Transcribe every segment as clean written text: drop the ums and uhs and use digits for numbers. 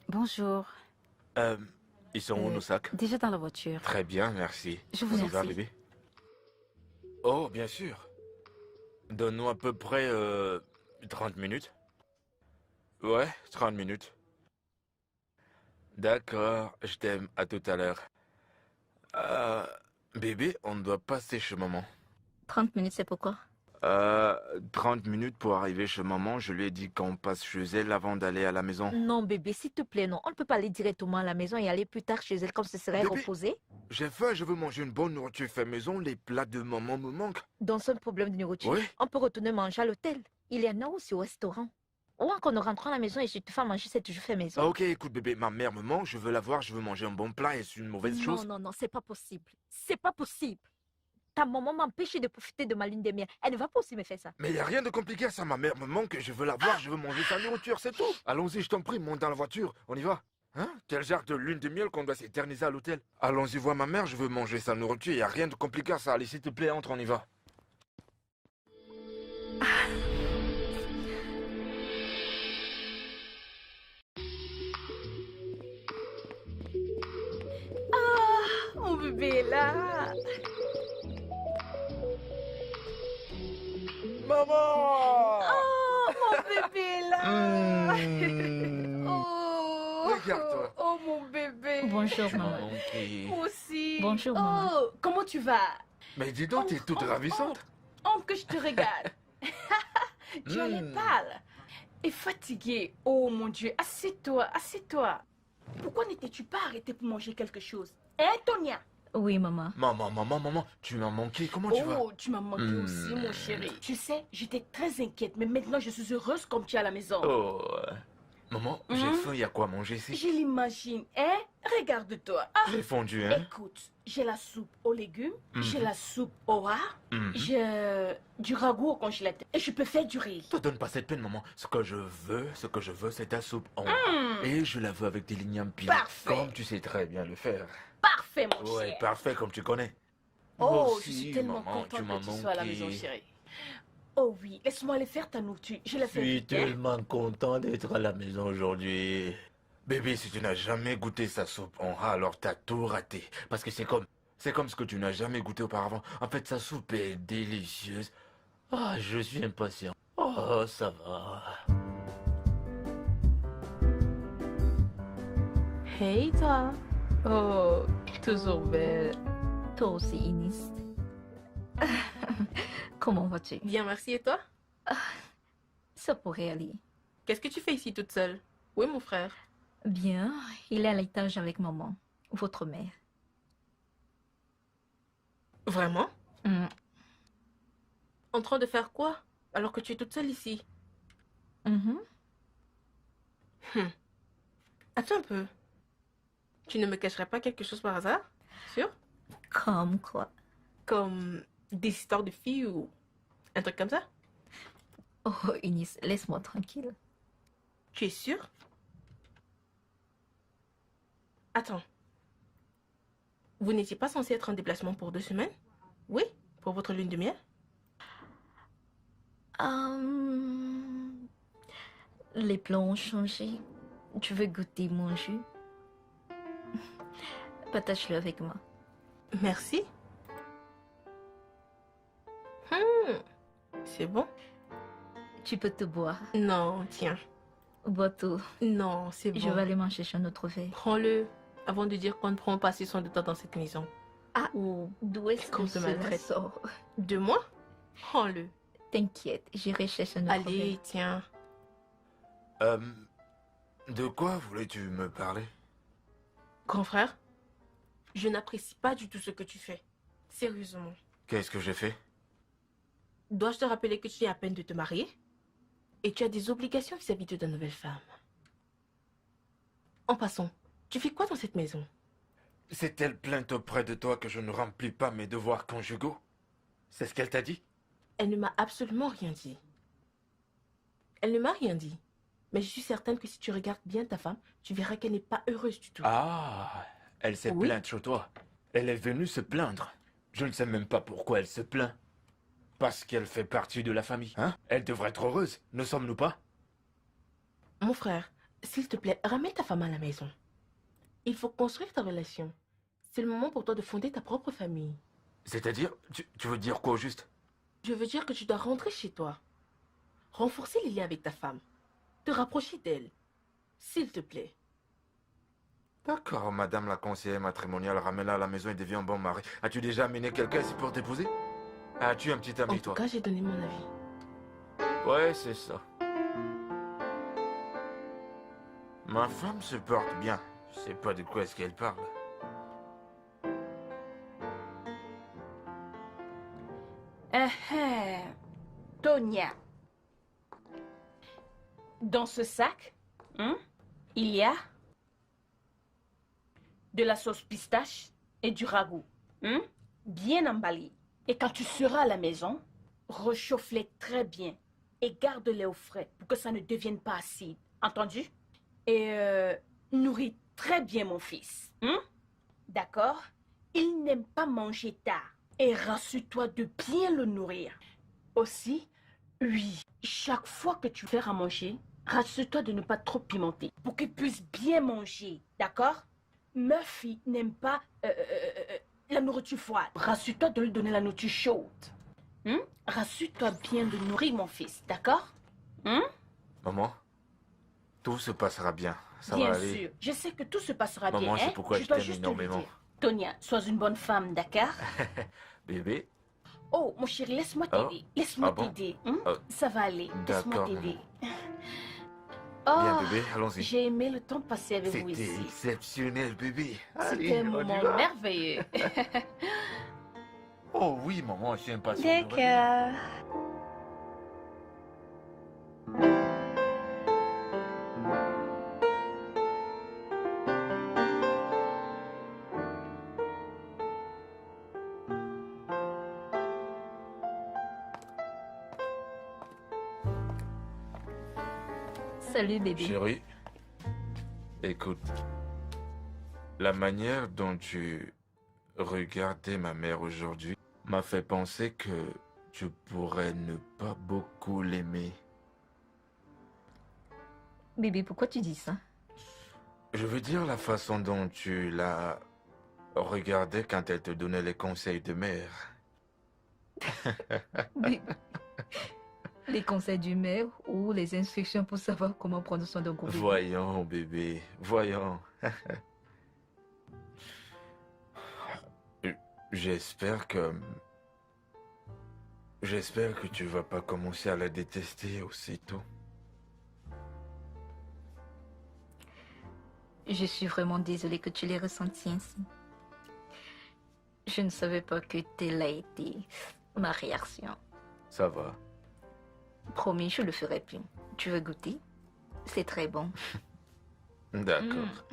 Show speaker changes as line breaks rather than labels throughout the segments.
Bonjour.
Euh, Ils sont où nos sacs?
Déjà dans la voiture.
Très bien, merci.
Je vous
On y va,
remercie.
bébé? Oh, bien sûr. Donne-nous à peu près 30 minutes. Ouais, 30 minutes. D'accord, je t'aime. À tout à l'heure. Euh, Bébé, on doit passer chez maman.
30 minutes, c'est pourquoi?
30 minutes pour arriver chez maman. Je lui ai dit qu'on passe chez elle avant d'aller à la maison.
Non, bébé, s'il te plaît, non. On ne peut pas aller directement à la maison et aller plus tard chez elle comme ce serait
Bébé,
reposé.
j'ai faim, je veux manger une bonne nourriture fait maison. Les plats de maman me manquent.
Dans ce problème de nourriture,
Oui.
on peut retourner manger à l'hôtel. Il y en a aussi au restaurant. Ou encore nous rentrons à la maison et je te fais manger, c'est toujours fait maison.
Ah, ok, écoute bébé, ma mère me manque, je veux la voir, je veux manger un bon plat et c'est une mauvaise chose.
Non, non, non, c'est pas possible. C'est pas possible. Ta maman m'empêche de profiter de ma lune de miel. Elle ne va pas aussi me faire ça.
Mais y a rien de compliqué à ça, ma mère me manque, je veux la voir, je veux manger sa nourriture, c'est tout. Allons-y, je t'en prie, monte dans la voiture, on y va. Hein? Quel genre de lune de miel qu'on doit s'éterniser à l'hôtel? Allons-y voir ma mère, je veux manger sa nourriture, y a rien de compliqué à ça, allez s'il te plaît, entre, on y va.
Mon bébé est là.
Maman!
Oh, mon bébé est là. Oh,
Regarde-toi.
oh, mon bébé.
Bonjour,
Tu m'as
maman.
manqué.
Moi aussi.
Bonjour, maman.
Oh, comment tu vas?
Mais dis donc, t'es toute ravissante.
Entre que je te regarde. Tu as les pâles et fatiguée. Oh, mon Dieu. Assieds-toi, assieds-toi. Pourquoi n'étais-tu pas arrêtée pour manger quelque chose? Hein, Tonia?
Oui, maman.
Maman, tu m'as manqué, comment tu vas?
Oh, tu m'as manqué aussi, mon chéri. Tu sais, j'étais très inquiète, mais maintenant je suis heureuse comme tu es à la maison.
Oh, maman, j'ai faim, y a quoi à manger ici?
Je l'imagine, hein? Regarde-toi. Ah,
J'ai fondu, hein?
écoute, j'ai la soupe aux légumes, j'ai
Mhm.
la soupe au rat,
Mhm.
j'ai du ragoût au congélateur et je peux faire du riz.
Te donne pas cette peine, maman. Ce que je veux, c'est ta soupe en Et je la veux avec des lignes pilées.
Parfait.
Comme tu sais très bien le faire.
Parfait, mon
Ouais,
cher.
parfait, comme tu connais.
Oh,
Moi
je
aussi,
suis tellement
maman,
contente
m'as
que tu sois à la maison,
manqué.
chérie. Oh oui, laisse-moi aller faire ta nourriture. Je la
Je
fais
suis
vite, hein?
tellement content d'être à la maison aujourd'hui. Bébé, si tu n'as jamais goûté sa soupe en rat, alors t'as tout raté. Parce que c'est comme ce que tu n'as jamais goûté auparavant. En fait, sa soupe est délicieuse. Ah, je suis impatient. Oh, ça va.
Hey, toi. Oh, toujours belle.
Toi aussi, Inis. Comment vas-tu?
Bien, merci. Et toi?
Ça pourrait aller.
Qu'est-ce que tu fais ici toute seule? Où est mon frère?
Bien, il est à l'étage avec maman, votre mère.
Vraiment?
Hmm.
En train de faire quoi? Alors que tu es toute seule ici.
Mhm.
Attends un peu. Tu ne me cacherais pas quelque chose par hasard? Sûr?
Comme quoi?
Comme des histoires de filles ou un truc comme ça?
Oh, Inis, laisse-moi tranquille.
Tu es sûre? Attends. Vous n'étiez pas censé être en déplacement pour 2 semaines? Oui? Pour votre lune de miel?
Les plans ont changé. Tu veux goûter mon jus? Partage-le avec moi.
Merci. C'est bon?
Tu peux te boire.
Non, tiens.
Bois tout.
Non, c'est bon.
Je vais aller m'en chercher un autre verre.
Prends-le avant de dire qu'on ne prend pas assez soin de toi dans cette maison.
Ah,
Ou
d'où est-ce
qu'on
que
te
cela
maltraite.
sort?
de moi? Prends-le.
T'inquiète, j'irai chercher un autre
Allez,
verre.
tiens.
De quoi voulais-tu me parler?
Grand frère, je n'apprécie pas du tout ce que tu fais. Sérieusement.
Qu'est-ce que j'ai fait?
Dois-je te rappeler que tu viens à peine de te marier? Et tu as des obligations vis-à-vis de ta nouvelle femme. En passant, tu fais quoi dans cette maison?
C'est-elle plainte auprès de toi que je ne remplis pas mes devoirs conjugaux? C'est ce qu'elle t'a dit?
Elle ne m'a absolument rien dit. Elle ne m'a rien dit. Mais je suis certaine que si tu regardes bien ta femme, tu verras qu'elle n'est pas heureuse du tout.
Ah, elle s'est
Oui.
plainte chez toi. Elle est venue se plaindre. Je ne sais même pas pourquoi elle se plaint. Parce qu'elle fait partie de la famille, hein? Elle devrait être heureuse, ne sommes-nous pas?
Mon frère,
S'il te plaît, ramène ta femme à la maison. Il faut construire ta relation. C'est le moment pour toi de fonder ta propre famille.
C'est-à-dire, tu veux dire quoi au juste?
Je veux dire que tu dois rentrer chez toi. Renforcer les liens avec ta femme. Te rapprocher d'elle. S'il te plaît.
D'accord, madame la conseillère matrimoniale, ramène-la à la maison et deviens un bon mari. As-tu déjà amené quelqu'un ici pour t'épouser? As-tu un petit
En
ami,
tout
toi?
cas, j'ai donné mon avis.
Ouais, c'est ça. Ma femme se porte bien. Je sais pas de quoi est-ce qu'elle parle.
Tonia, dans ce sac, il y a de la sauce pistache et du ragoût, bien emballé. Et quand tu seras à la maison, réchauffe-les très bien et garde-les au frais pour que ça ne devienne pas acide. Entendu? Et nourris très bien mon fils. D'accord? Il n'aime pas manger tard. Et rassure-toi de bien le nourrir. Aussi, oui, chaque fois que tu fais à manger, rassure-toi de ne pas trop pimenter pour qu'il puisse bien manger. D'accord? Murphy n'aime pas la nourriture froide. Rassure-toi de lui donner la nourriture chaude. Rassure-toi bien de nourrir mon fils. D'accord?
Maman, tout se passera bien. Ça
Bien
va aller.
sûr. Je sais que tout se passera
Maman,
bien.
c'est
Hein?
pourquoi je
dois
t'aime
juste te le
énormément.
dire. Tonia, sois une bonne femme, d'accord?
Bébé,
Oh, mon chéri, laisse-moi
Oh.
t'aider. Laisse-moi
Ah bon?
t'aider.
Oh.
Ça va aller. Laisse-moi
D'accord,
t'aider.
bien
Oh,
bébé, allons-y.
j'ai aimé le temps passé avec vous
C'était
ici.
exceptionnel, bébé.
C'était
Allez,
un
on y
moment
va.
merveilleux.
Oh oui, maman, je suis impatient. de revenir.
D'accord. Salut bébé.
Chérie, écoute, la manière dont tu regardais ma mère aujourd'hui m'a fait penser que tu pourrais ne pas beaucoup l'aimer.
Bébé, pourquoi tu dis ça?
Je veux dire la façon dont tu la regardais quand elle te donnait les conseils de mère.
Bé- Les conseils du maire ou les instructions pour savoir comment prendre soin d'un gros bébé.
Voyons, bébé, voyons. J'espère que... J'espère que tu vas pas commencer à la détester aussitôt.
Je suis vraiment désolée que tu l'aies ressenti ainsi. Je ne savais pas que telle a été ma réaction.
Ça va.
Promis, je le ferai plus. Tu veux goûter? C'est très bon.
D'accord.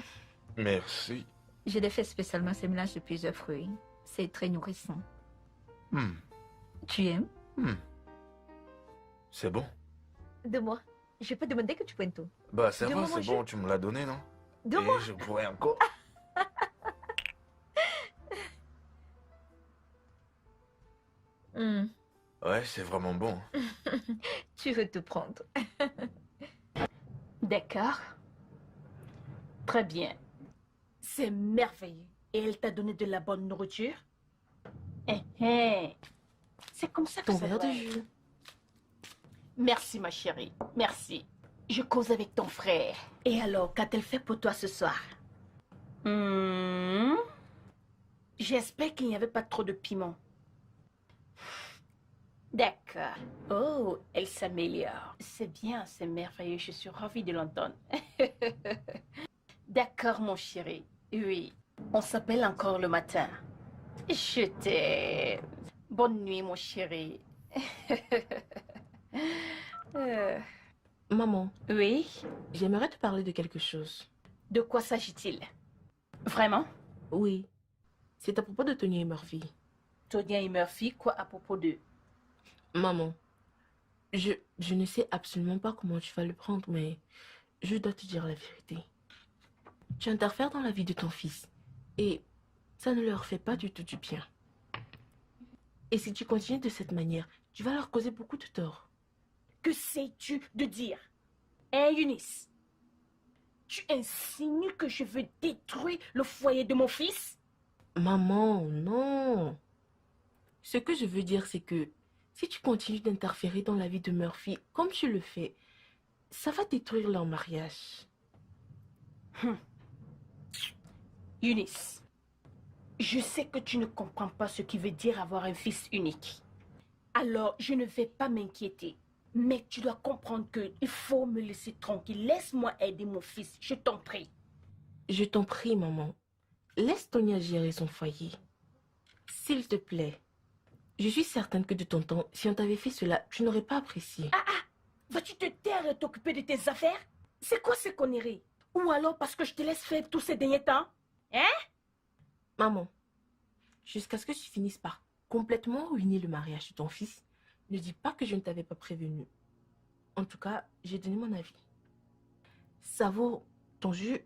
Merci.
Je l'ai fait spécialement ce mélange de plusieurs fruits. C'est très nourrissant.
Hmm,
Tu aimes?
hmm. C'est bon.
De moi. Je peux demander que tu prennes tout.
Bah ça
De
va,
moi
c'est
manger?
bon, tu me l'as donné, non?
De
Et
moi.
je pourrais encore.
Hmm,
Ouais, c'est vraiment bon.
Tu veux te prendre.
D'accord. Très bien. C'est merveilleux. Et elle t'a donné de la bonne nourriture? C'est comme ça que
Ton
ça
verre
doit
de
être.
jus.
Merci, ma chérie. Merci. Je cause avec ton frère. Et alors, qu'a-t-elle fait pour toi ce soir? J'espère qu'il n'y avait pas trop de piment. D'accord. Oh, elle s'améliore. C'est bien, c'est merveilleux. Je suis ravie de l'entendre. D'accord, mon chéri. Oui. On s'appelle encore le matin. Je t'aime. Bonne nuit, mon chéri.
Maman,
Oui.
j'aimerais te parler de quelque chose.
De quoi s'agit-il? Vraiment?
Oui, c'est à propos de Tony et Murphy.
Tonia et Murphy, quoi à propos d'eux?
Maman, je ne sais absolument pas comment tu vas le prendre, mais je dois te dire la vérité. Tu interfères dans la vie de ton fils et ça ne leur fait pas du tout du bien. Et si tu continues de cette manière, tu vas leur causer beaucoup de tort.
Que sais-tu de dire? Hein, Eunice? tu insinues que je veux détruire le foyer de mon fils?
Maman, non. Ce que je veux dire, c'est que si tu continues d'interférer dans la vie de Murphy comme tu le fais, ça va détruire leur mariage.
Eunice, je sais que tu ne comprends pas ce qui veut dire avoir un fils unique. Alors, je ne vais pas m'inquiéter. Mais tu dois comprendre qu'il faut me laisser tranquille. Laisse-moi aider mon fils, je t'en prie.
Je t'en prie, maman. Laisse Tonya gérer son foyer. S'il te plaît. Je suis certaine que de ton temps, si on t'avait fait cela, tu n'aurais pas apprécié.
Vas-tu te taire et t'occuper de tes affaires? C'est quoi ces conneries? Ou alors parce que je te laisse faire tous ces derniers temps?
Maman, jusqu'à ce que tu finisses par complètement ruiner le mariage de ton fils, ne dis pas que je ne t'avais pas prévenu. En tout cas, j'ai donné mon avis. Savoure ton jus,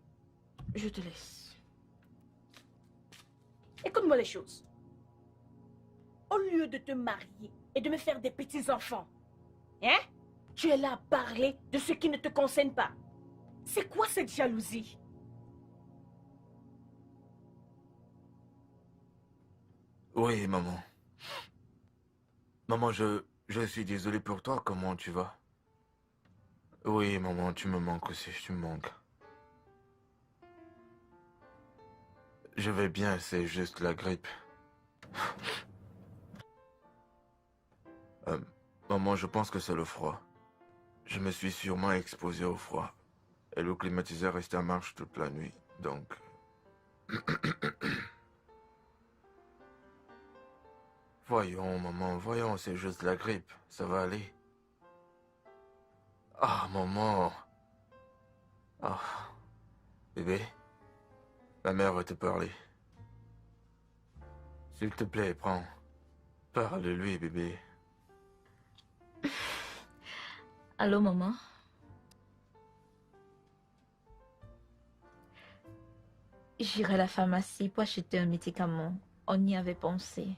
je te laisse.
Écoute-moi les choses. Au lieu de te marier et de me faire des petits-enfants, tu es là à parler de ce qui ne te concerne pas. C'est quoi cette jalousie?
Oui, maman. Maman, je suis désolé pour toi. Comment tu vas? Oui, maman, tu me manques aussi. Tu me manques. Je vais bien, c'est juste la grippe. Maman, je pense que c'est le froid. Je me suis sûrement exposé au froid. Et le climatiseur restait en marche toute la nuit, donc... Voyons, maman, voyons, c'est juste la grippe. Ça va aller. Ah, maman. Ah. Bébé, ma mère veut te parler. S'il te plaît, prends. Parle-lui, bébé.
Allô, maman? J'irai à la pharmacie pour acheter un médicament. On y avait pensé.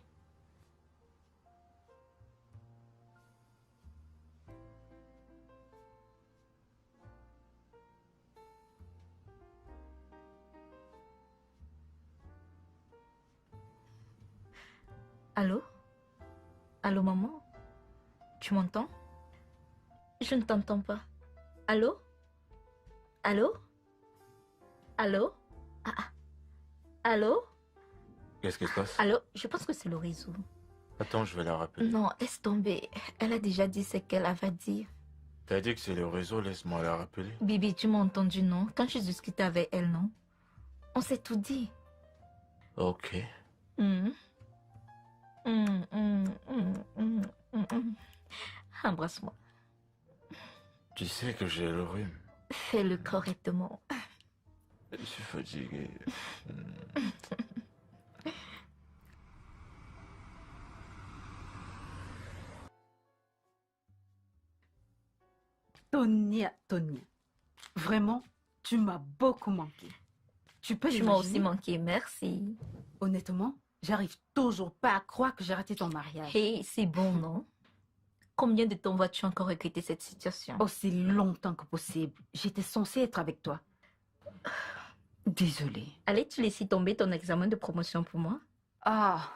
Allô? Allô, maman? Tu m'entends? Je ne t'entends pas. Allô? Allô? Allô? Allô?
Qu'est-ce qui se passe?
Allô? Je pense que c'est le réseau.
Attends, je vais la rappeler.
Non, laisse tomber. Elle a déjà dit ce qu'elle avait dit.
T'as dit que c'est le réseau, laisse-moi la rappeler.
Bibi, tu m'as entendu, non? Quand je discutais avec elle, non? On s'est tout dit.
Ok.
Embrasse-moi.
Tu sais que j'ai le rhume.
Fais-le correctement.
Je suis fatigué.
Tonya, vraiment, tu m'as beaucoup manqué. Tu peux
Tu m'as aussi
l'imaginer?
manqué, merci.
Honnêtement, j'arrive toujours pas à croire que j'ai raté ton mariage.
Hey, c'est bon, non? Combien de temps vas-tu encore regretter cette situation?
Aussi longtemps que possible. J'étais censée être avec toi. Désolée.
Allais-tu laisser tomber ton examen de promotion pour moi?
Ah.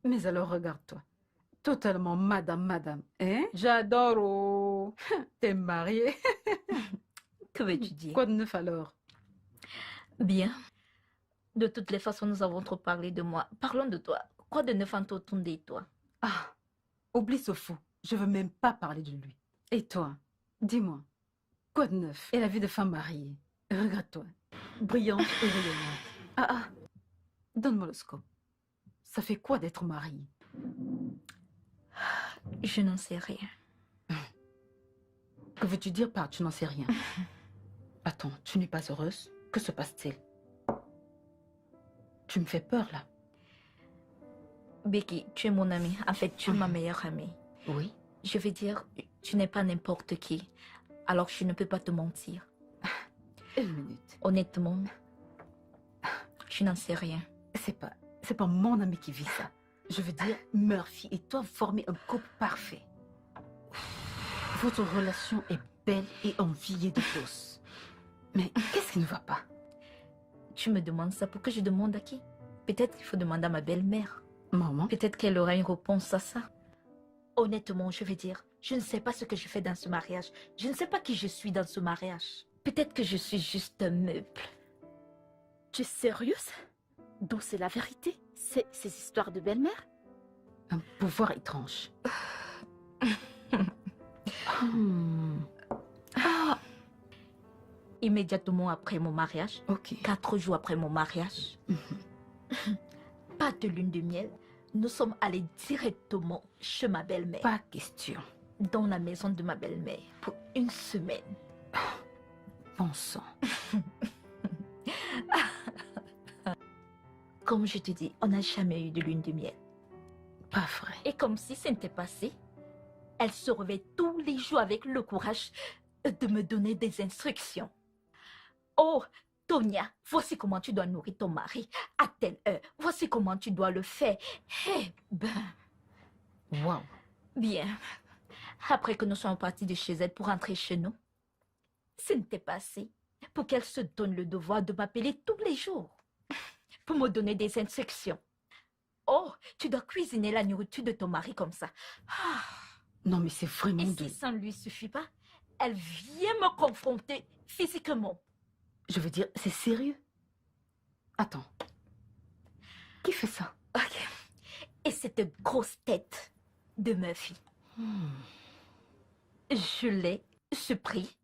Mais alors, regarde-toi. Totalement madame. Hein? J'adore. Oh. T'es mariée.
Que veux-tu dire?
Quoi de neuf alors?
Bien. De toutes les façons, nous avons trop parlé de moi. Parlons de toi. Quoi de neuf autour de toi?
Ah. Oublie ce fou. Je veux même pas parler de lui. Et toi? Dis-moi. Quoi de neuf? Et la vie de femme mariée? Regarde-toi. Brillante et rayonnante. Donne-moi le scope. Ça fait quoi d'être mariée?
Je n'en sais rien.
Que veux-tu dire par tu n'en sais rien? Attends, tu n'es pas heureuse? Que se passe-t-il? Tu me fais peur là.
Becky, tu es mon amie. En fait, tu es ma meilleure amie.
Oui.
Je veux dire, tu n'es pas n'importe qui. Alors, je ne peux pas te mentir.
Une minute.
Honnêtement, je n'en sais rien.
C'est pas mon ami qui vit ça. Je veux dire, Murphy et toi formez un couple parfait. Votre relation est belle et enviée de tous. Mais qu'est-ce qui ne va pas?
Tu me demandes ça pour que je demande à qui? Peut-être qu'il faut demander à ma belle-mère.
Maman,
Peut-être qu'elle aura une réponse à ça. Honnêtement, je vais dire, je ne sais pas ce que je fais dans ce mariage. Je ne sais pas qui je suis dans ce mariage. Peut-être que je suis juste un meuble.
Tu es sérieuse? Donc c'est la vérité? C'est ces histoires de belle-mère?
un pouvoir étrange. Hmm,
Immédiatement après mon mariage,
ok.
4 jours après mon mariage, pas de lune de miel, nous sommes allés directement chez ma belle-mère,
Pas question.
dans la maison de ma belle-mère, pour une semaine.
Bon sang.
Comme je te dis, on n'a jamais eu de lune de miel.
Pas vrai.
Et comme si ce n'était pas assez, elle se réveille tous les jours avec le courage de me donner des instructions. Oh, Tonia, voici comment tu dois nourrir ton mari à telle heure. Voici comment tu dois le faire. Eh ben,
Waouh.
bien. Après que nous sommes partis de chez elle pour rentrer chez nous, ce n'était pas assez pour qu'elle se donne le devoir de m'appeler tous les jours pour me donner des instructions. Oh, tu dois cuisiner la nourriture de ton mari comme ça. Ah.
Non, mais c'est vraiment
Et
de...
si ça ne lui suffit pas, elle vient me confronter physiquement.
Je veux dire, c'est sérieux? Attends. Qui fait ça?
Ok. Et cette grosse tête de Murphy, je l'ai surpris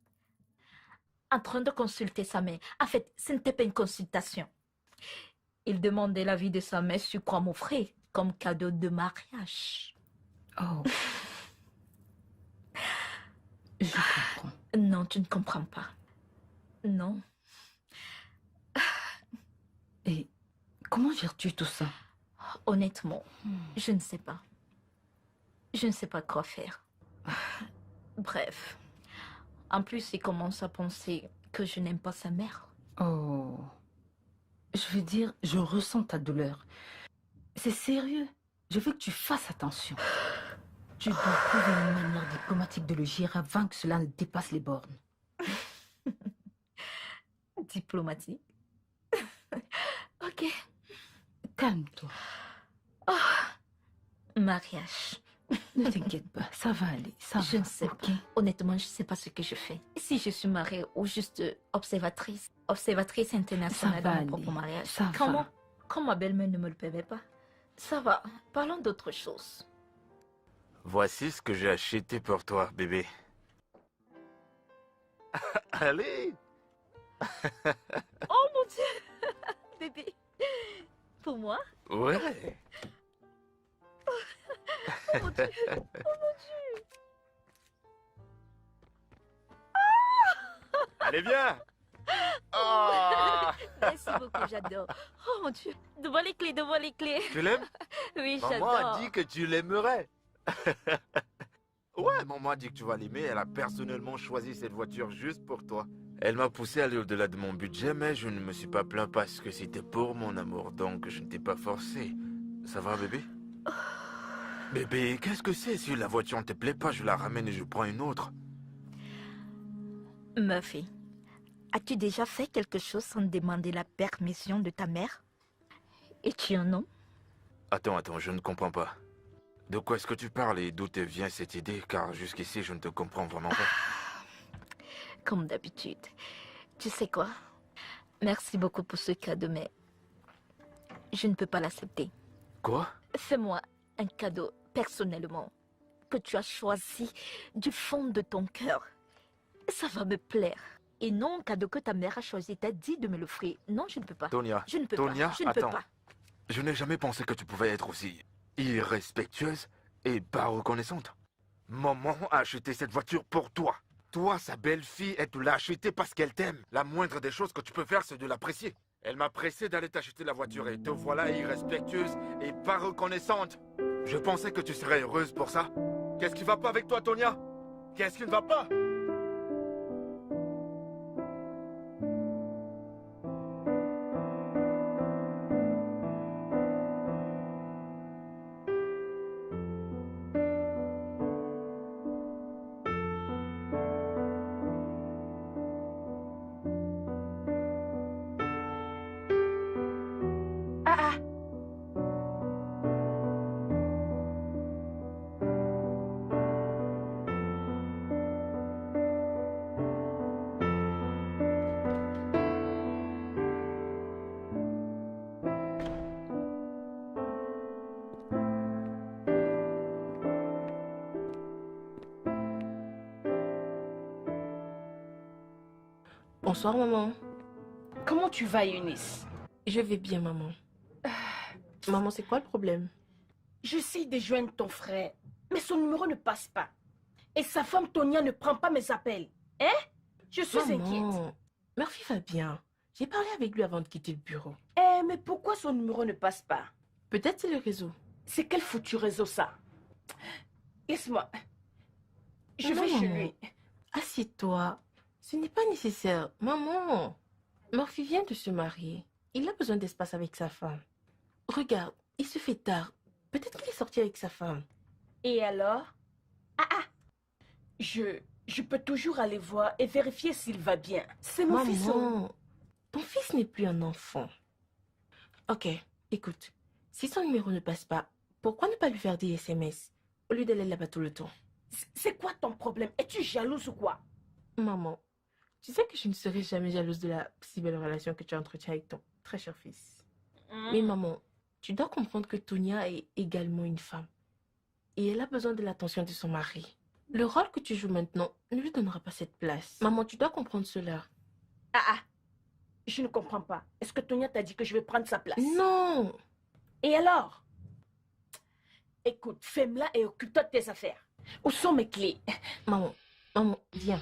en train de consulter sa mère. En fait, ce n'était pas une consultation. Il demandait l'avis de sa mère sur quoi m'offrir comme cadeau de mariage.
Oh. Je comprends.
Non, tu ne comprends pas. Non.
Et comment gères-tu tout ça?
Honnêtement, je ne sais pas. Je ne sais pas quoi faire. Bref. En plus, il commence à penser que je n'aime pas sa mère.
Oh. Je veux dire, je ressens ta douleur. C'est sérieux. Je veux que tu fasses attention. Tu dois trouver une manière diplomatique de le gérer avant que cela ne dépasse les bornes.
Diplomatique. Ok.
Calme-toi.
Mariage.
Ne t'inquiète pas, ça va aller. Ça
Je
va,
ne sais
ok?
pas. Honnêtement, je ne sais pas ce que je fais. Si je suis mariée ou juste observatrice. Observatrice internationale
Ça va
dans mon propre
aller.
mariage.
Ça
Comment?
va.
Quand ma belle-mère ne me le permet pas. Ça va. Parlons d'autre chose.
Voici ce que j'ai acheté pour toi, bébé. Allez!
Oh mon Dieu! Bébé. Pour moi?
Ouais!
Oh mon Dieu!
Allez, viens! Oh!
Merci beaucoup, j'adore. Oh mon Dieu! Devant les clés, devant les clés.
Tu l'aimes?
Oui,
Maman a
j'adore.
dit que tu l'aimerais. Ouais, maman a dit que tu vas l'aimer. Elle a personnellement choisi cette voiture juste pour toi. Elle m'a poussé à aller au-delà de mon budget, mais je ne me suis pas plaint parce que c'était pour mon amour, donc je ne t'ai pas forcé. Ça va, bébé? Bébé, qu'est-ce que c'est? Si la voiture ne te plaît pas, je la ramène et je prends une autre.
Murphy, as-tu déjà fait quelque chose sans demander la permission de ta mère? Es-tu un homme?
Attends, je ne comprends pas. De quoi est-ce que tu parles et d'où te vient cette idée? Car jusqu'ici, je ne te comprends vraiment pas.
Comme d'habitude. Tu sais quoi? Merci beaucoup pour ce cadeau, mais je ne peux pas l'accepter.
Quoi?
Fais-moi un cadeau personnellement que tu as choisi du fond de ton cœur. Ça va me plaire. Et non un cadeau que ta mère a choisi. T'as dit de me l'offrir. Non, je ne peux pas.
Tonia,
Je ne peux
Tonia,
pas. Je ne peux
attends.
pas.
Je n'ai jamais pensé que tu pouvais être aussi irrespectueuse et pas reconnaissante. Maman a acheté cette voiture pour toi. Toi, sa belle-fille, elle te l'a achetée parce qu'elle t'aime. La moindre des choses que tu peux faire, c'est de l'apprécier. Elle m'a pressé d'aller t'acheter la voiture et te voilà irrespectueuse et pas reconnaissante. Je pensais que tu serais heureuse pour ça. Qu'est-ce qui va pas avec toi, Tonia? Qu'est-ce qui ne va pas?
Bonsoir, maman.
Comment tu vas, Eunice?
Je vais bien, maman. Maman, c'est quoi le problème?
J'essaie de joindre ton frère, mais son numéro ne passe pas. Et sa femme Tonia ne prend pas mes appels. Hein? Je suis inquiète.
Maman, Murphy va bien. J'ai parlé avec lui avant de quitter le bureau.
Eh, mais pourquoi son numéro ne passe pas?
Peut-être c'est le réseau.
C'est quel foutu réseau ça? Laisse-moi. Je
Non,
vais chez
maman.
lui.
Assieds-toi. Ce n'est pas nécessaire. Maman, Murphy vient de se marier. Il a besoin d'espace avec sa femme. Regarde, il se fait tard. Peut-être qu'il est sorti avec sa femme.
Et alors? Je peux toujours aller voir et vérifier s'il va bien. C'est mon fils.
Maman, ton fils n'est plus un enfant. Ok, écoute. Si son numéro ne passe pas, pourquoi ne pas lui faire des SMS au lieu d'aller là-bas tout le temps?
C'est quoi ton problème? Es-tu jalouse ou quoi?
Maman, tu sais que je ne serai jamais jalouse de la si belle relation que tu entretiens avec ton très cher fils. Mais maman, tu dois comprendre que Tonia est également une femme. Et elle a besoin de l'attention de son mari. Le rôle que tu joues maintenant ne lui donnera pas cette place. Maman, tu dois comprendre cela.
Je ne comprends pas. Est-ce que Tonia t'a dit que je vais prendre sa place?
Non!
Et alors? Écoute, fais-la et occupe-toi de tes affaires. Où sont mes clés?
Maman, viens.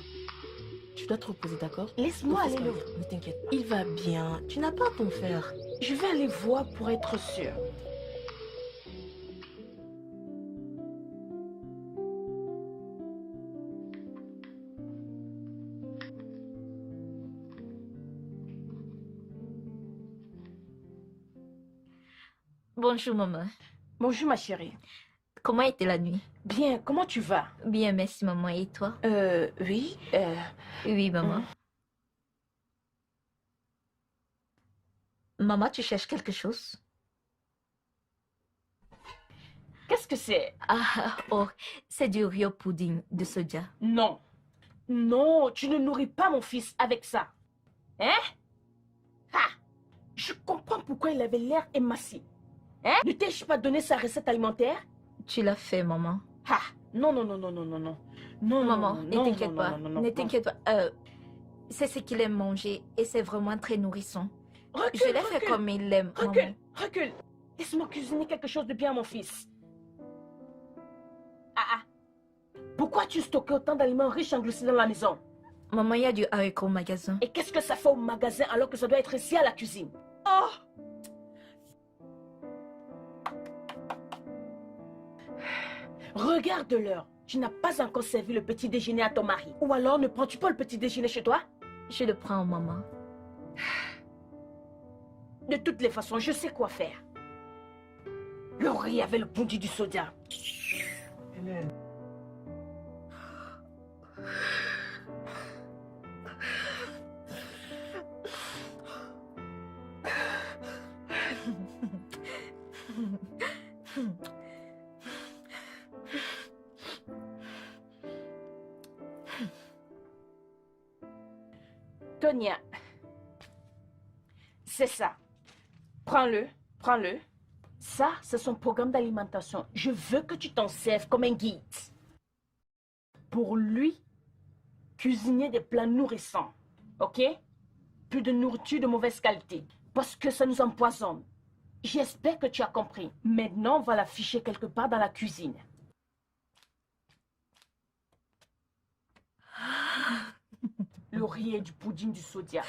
Tu dois te reposer, d'accord?
Laisse-moi
Ton fils
aller le
va bien, ne t'inquiète pas. Il va bien. Tu n'as pas à t'en faire.
Je vais aller voir pour être sûre.
Bonjour, maman.
Bonjour ma chérie.
Comment était la nuit?
Bien, comment tu vas?
Bien, merci, maman. Et toi?
Oui.
Oui, maman. Maman, tu cherches quelque chose?
Qu'est-ce que c'est?
C'est du Rio pudding de soja.
Non. Non, tu ne nourris pas mon fils avec ça. Hein? Je comprends pourquoi il avait l'air émacié. Hein? Ne t'ai-je pas donné sa recette alimentaire?
Tu l'as fait, maman.
Non, non, non, non, non, non, non. Non,
Maman,
non,
ne
non,
t'inquiète
non,
pas.
non, non, non,
Ne
non.
t'inquiète pas. C'est ce qu'il aime manger et c'est vraiment très nourrissant.
Recule,
Je l'ai fait
recule,
comme il l'aime, maman.
recule, recule. Laisse-moi cuisiner quelque chose de bien à mon fils. Pourquoi tu stockes autant d'aliments riches en glucides dans la maison?
Maman, il y a du haricot au magasin.
Et qu'est-ce que ça fait au magasin alors que ça doit être ici à la cuisine? Oh! Regarde l'heure. Tu n'as pas encore servi le petit déjeuner à ton mari. Ou alors ne prends-tu pas le petit déjeuner chez toi?
Je le prends, maman.
De toutes les façons, je sais quoi faire. Le riz avec le bondi du soda. Tonia, c'est ça. Prends-le, prends-le. Ça, c'est son programme d'alimentation. Je veux que tu t'en serves comme un guide. Pour lui, cuisiner des plats nourrissants. Ok? Plus de nourriture de mauvaise qualité. Parce que ça nous empoisonne. J'espère que tu as compris. Maintenant, on va l'afficher quelque part dans la cuisine. Le riz et du pudding du sodia.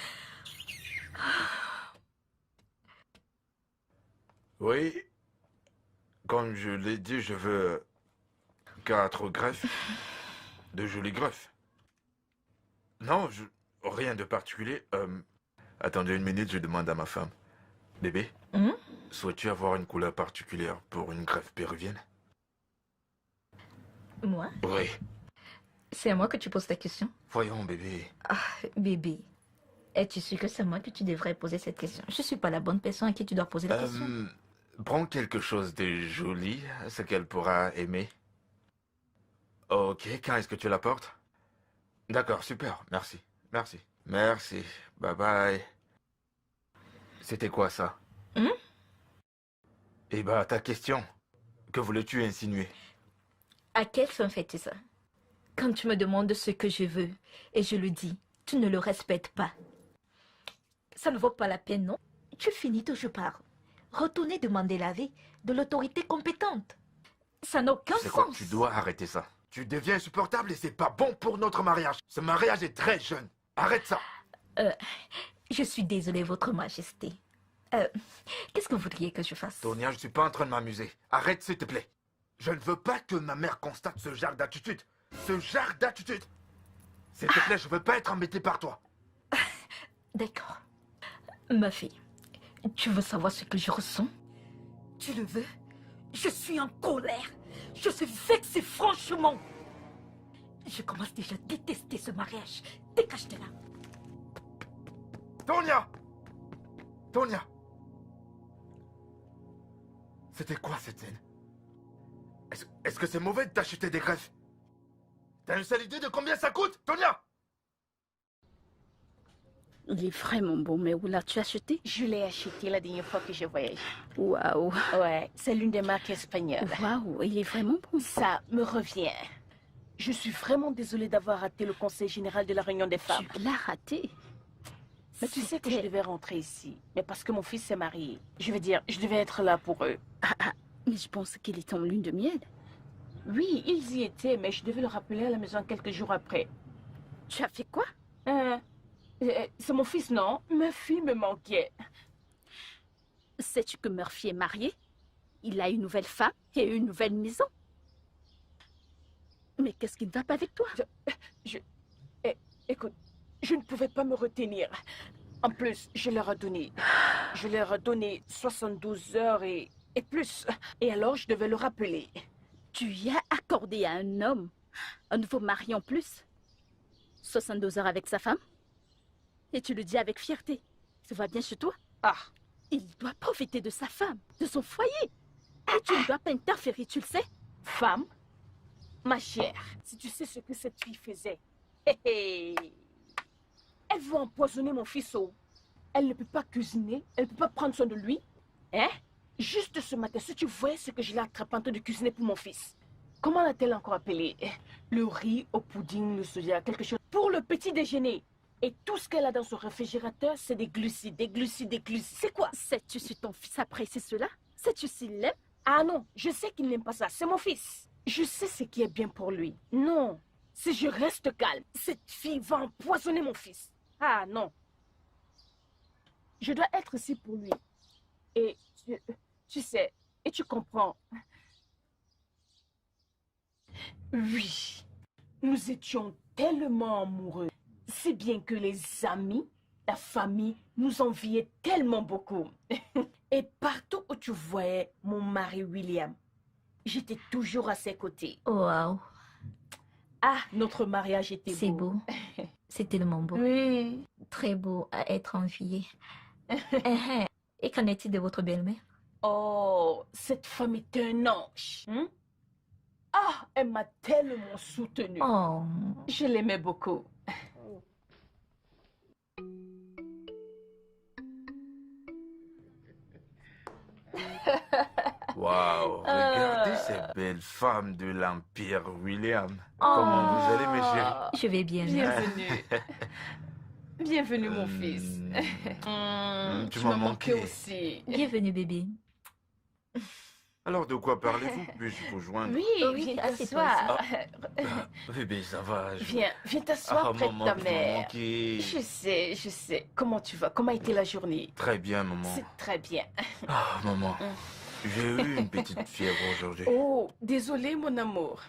Oui, comme je l'ai dit, je veux 4 greffes. De jolies greffes. Non, rien de particulier. Attendez une minute, je demande à ma femme. Bébé, souhaites-tu avoir une couleur particulière pour une greffe péruvienne?
Moi?
Oui.
C'est à moi que tu poses ta question?
Voyons, bébé.
Bébé, es-tu sûr que c'est moi que tu devrais poser cette question? Je suis pas la bonne personne à qui tu dois poser la question.
Prends quelque chose de joli, ce qu'elle pourra aimer. Ok, quand est-ce que tu la portes? D'accord, super, merci. Merci. Merci. Bye bye. C'était quoi ça? Eh bah, ta question. Que voulais-tu insinuer?
À quelle fin fais-tu ça? Quand tu me demandes ce que je veux et je le dis, tu ne le respectes pas. Ça ne vaut pas la peine, non? Tu finis toujours par retourner demander l'avis de l'autorité compétente. Ça n'a aucun
C'est quoi?
sens.
Tu dois arrêter ça. Tu deviens insupportable et c'est pas bon pour notre mariage. Ce mariage est très jeune. Arrête ça.
Je suis désolée, Votre Majesté. Qu'est-ce que vous voudriez que je fasse?
Tonia, je suis pas en train de m'amuser. Arrête, s'il te plaît. Je ne veux pas que ma mère constate ce genre d'attitude. Ce genre d'attitude. S'il te plaît, je veux pas être embêté par toi.
D'accord. Ma fille, tu veux savoir ce que je ressens? Tu le veux? Je suis en colère. Je suis vexée, franchement. Je commence déjà à détester ce mariage. Dégage de là.
Tonia! Tonia! C'était quoi cette scène? Est-ce que c'est mauvais de t'acheter des greffes? T'as une seule idée de combien ça coûte, Tonia?
Il est vraiment beau, mais où l'as-tu acheté?
Je l'ai acheté la dernière fois que j'ai voyagé.
Waouh!
Ouais, c'est l'une des marques espagnoles.
Waouh, il est vraiment bon.
Ça me revient. Je suis vraiment désolée d'avoir raté le conseil général de la réunion des femmes.
Tu l'as raté.
Mais tu sais que je
C'était-
devais rentrer ici. Mais parce que mon fils s'est marié. Je veux dire, je devais être là pour eux.
Mais je pense qu'il est en lune de miel.
Oui, ils y étaient, mais je devais le rappeler à la maison quelques jours après.
Tu as fait quoi?
C'est mon fils, non? Ma fille me manquait.
Sais-tu que Murphy est marié? Il a une nouvelle femme et une nouvelle maison. Mais qu'est-ce qui ne va pas avec toi?
Écoute, je ne pouvais pas me retenir. En plus, je leur ai donné 72 heures et plus. Et alors, je devais le rappeler.
Tu y as accordé à un homme un nouveau mari en plus? 72 heures avec sa femme? Et tu le dis avec fierté. Tout va bien chez toi?
Ah,
Il doit profiter de sa femme, de son foyer. Et tu ne dois pas interférer, tu le sais?
femme, ma chère, si tu sais ce que cette fille faisait. Hé, hé. Elle veut empoisonner mon fils. Oh. Elle ne peut pas cuisiner, elle ne peut pas prendre soin de lui. Hein? Juste ce matin, si tu voyais ce que je l'ai attrapé en train de cuisiner pour mon fils. Comment l'a-t-elle encore appelé? Le riz au pudding, le soja, quelque chose. Pour le petit déjeuner. Et tout ce qu'elle a dans son réfrigérateur, c'est des glucides, des glucides, des glucides. C'est quoi?
Sais-tu si ton fils apprécie cela? Sais-tu s'il l'aime?
Ah non, je sais qu'il n'aime pas ça. C'est mon fils. Je sais ce qui est bien pour lui. Non, si je reste calme, cette fille va empoisonner mon fils. Ah non. Je dois être ici pour lui. Et tu sais, et tu comprends. Oui, nous étions tellement amoureux. Si bien que les amis, la famille nous enviaient tellement beaucoup. Et partout où tu voyais mon mari William, j'étais toujours à ses côtés.
Waouh,
Ah, notre mariage était
c'est
beau.
beau. C'est tellement beau.
Oui.
Très beau à être envié. Et qu'en est-il de votre belle-mère?
Oh, cette femme est un ange. Hein? Ah, elle m'a tellement soutenue.
Oh,
Je l'aimais beaucoup.
Waouh, regardez ces belles femmes de l'Empire, William. Comment vous allez, mes chéris?
je vais bien.
Bienvenue. Bienvenue, mon
Hmm.
fils.
Tu
Tu
m'as
m'as manqué
manqué.
aussi.
Bienvenue, bébé.
Alors, de quoi parlez-vous? Puis-je vous joindre?
Oui,
Oui,
viens
assieds-toi
t'asseoir.
Bébé, ça va.
Viens t'asseoir
Ah,
près de
maman,
ta
tu m'as
mère.
manqué.
Je sais. Comment tu vas? Comment a été la journée?
Très bien, maman.
C'est très bien.
Ah, maman, j'ai eu une petite fièvre aujourd'hui.
Oh, désolé, mon amour.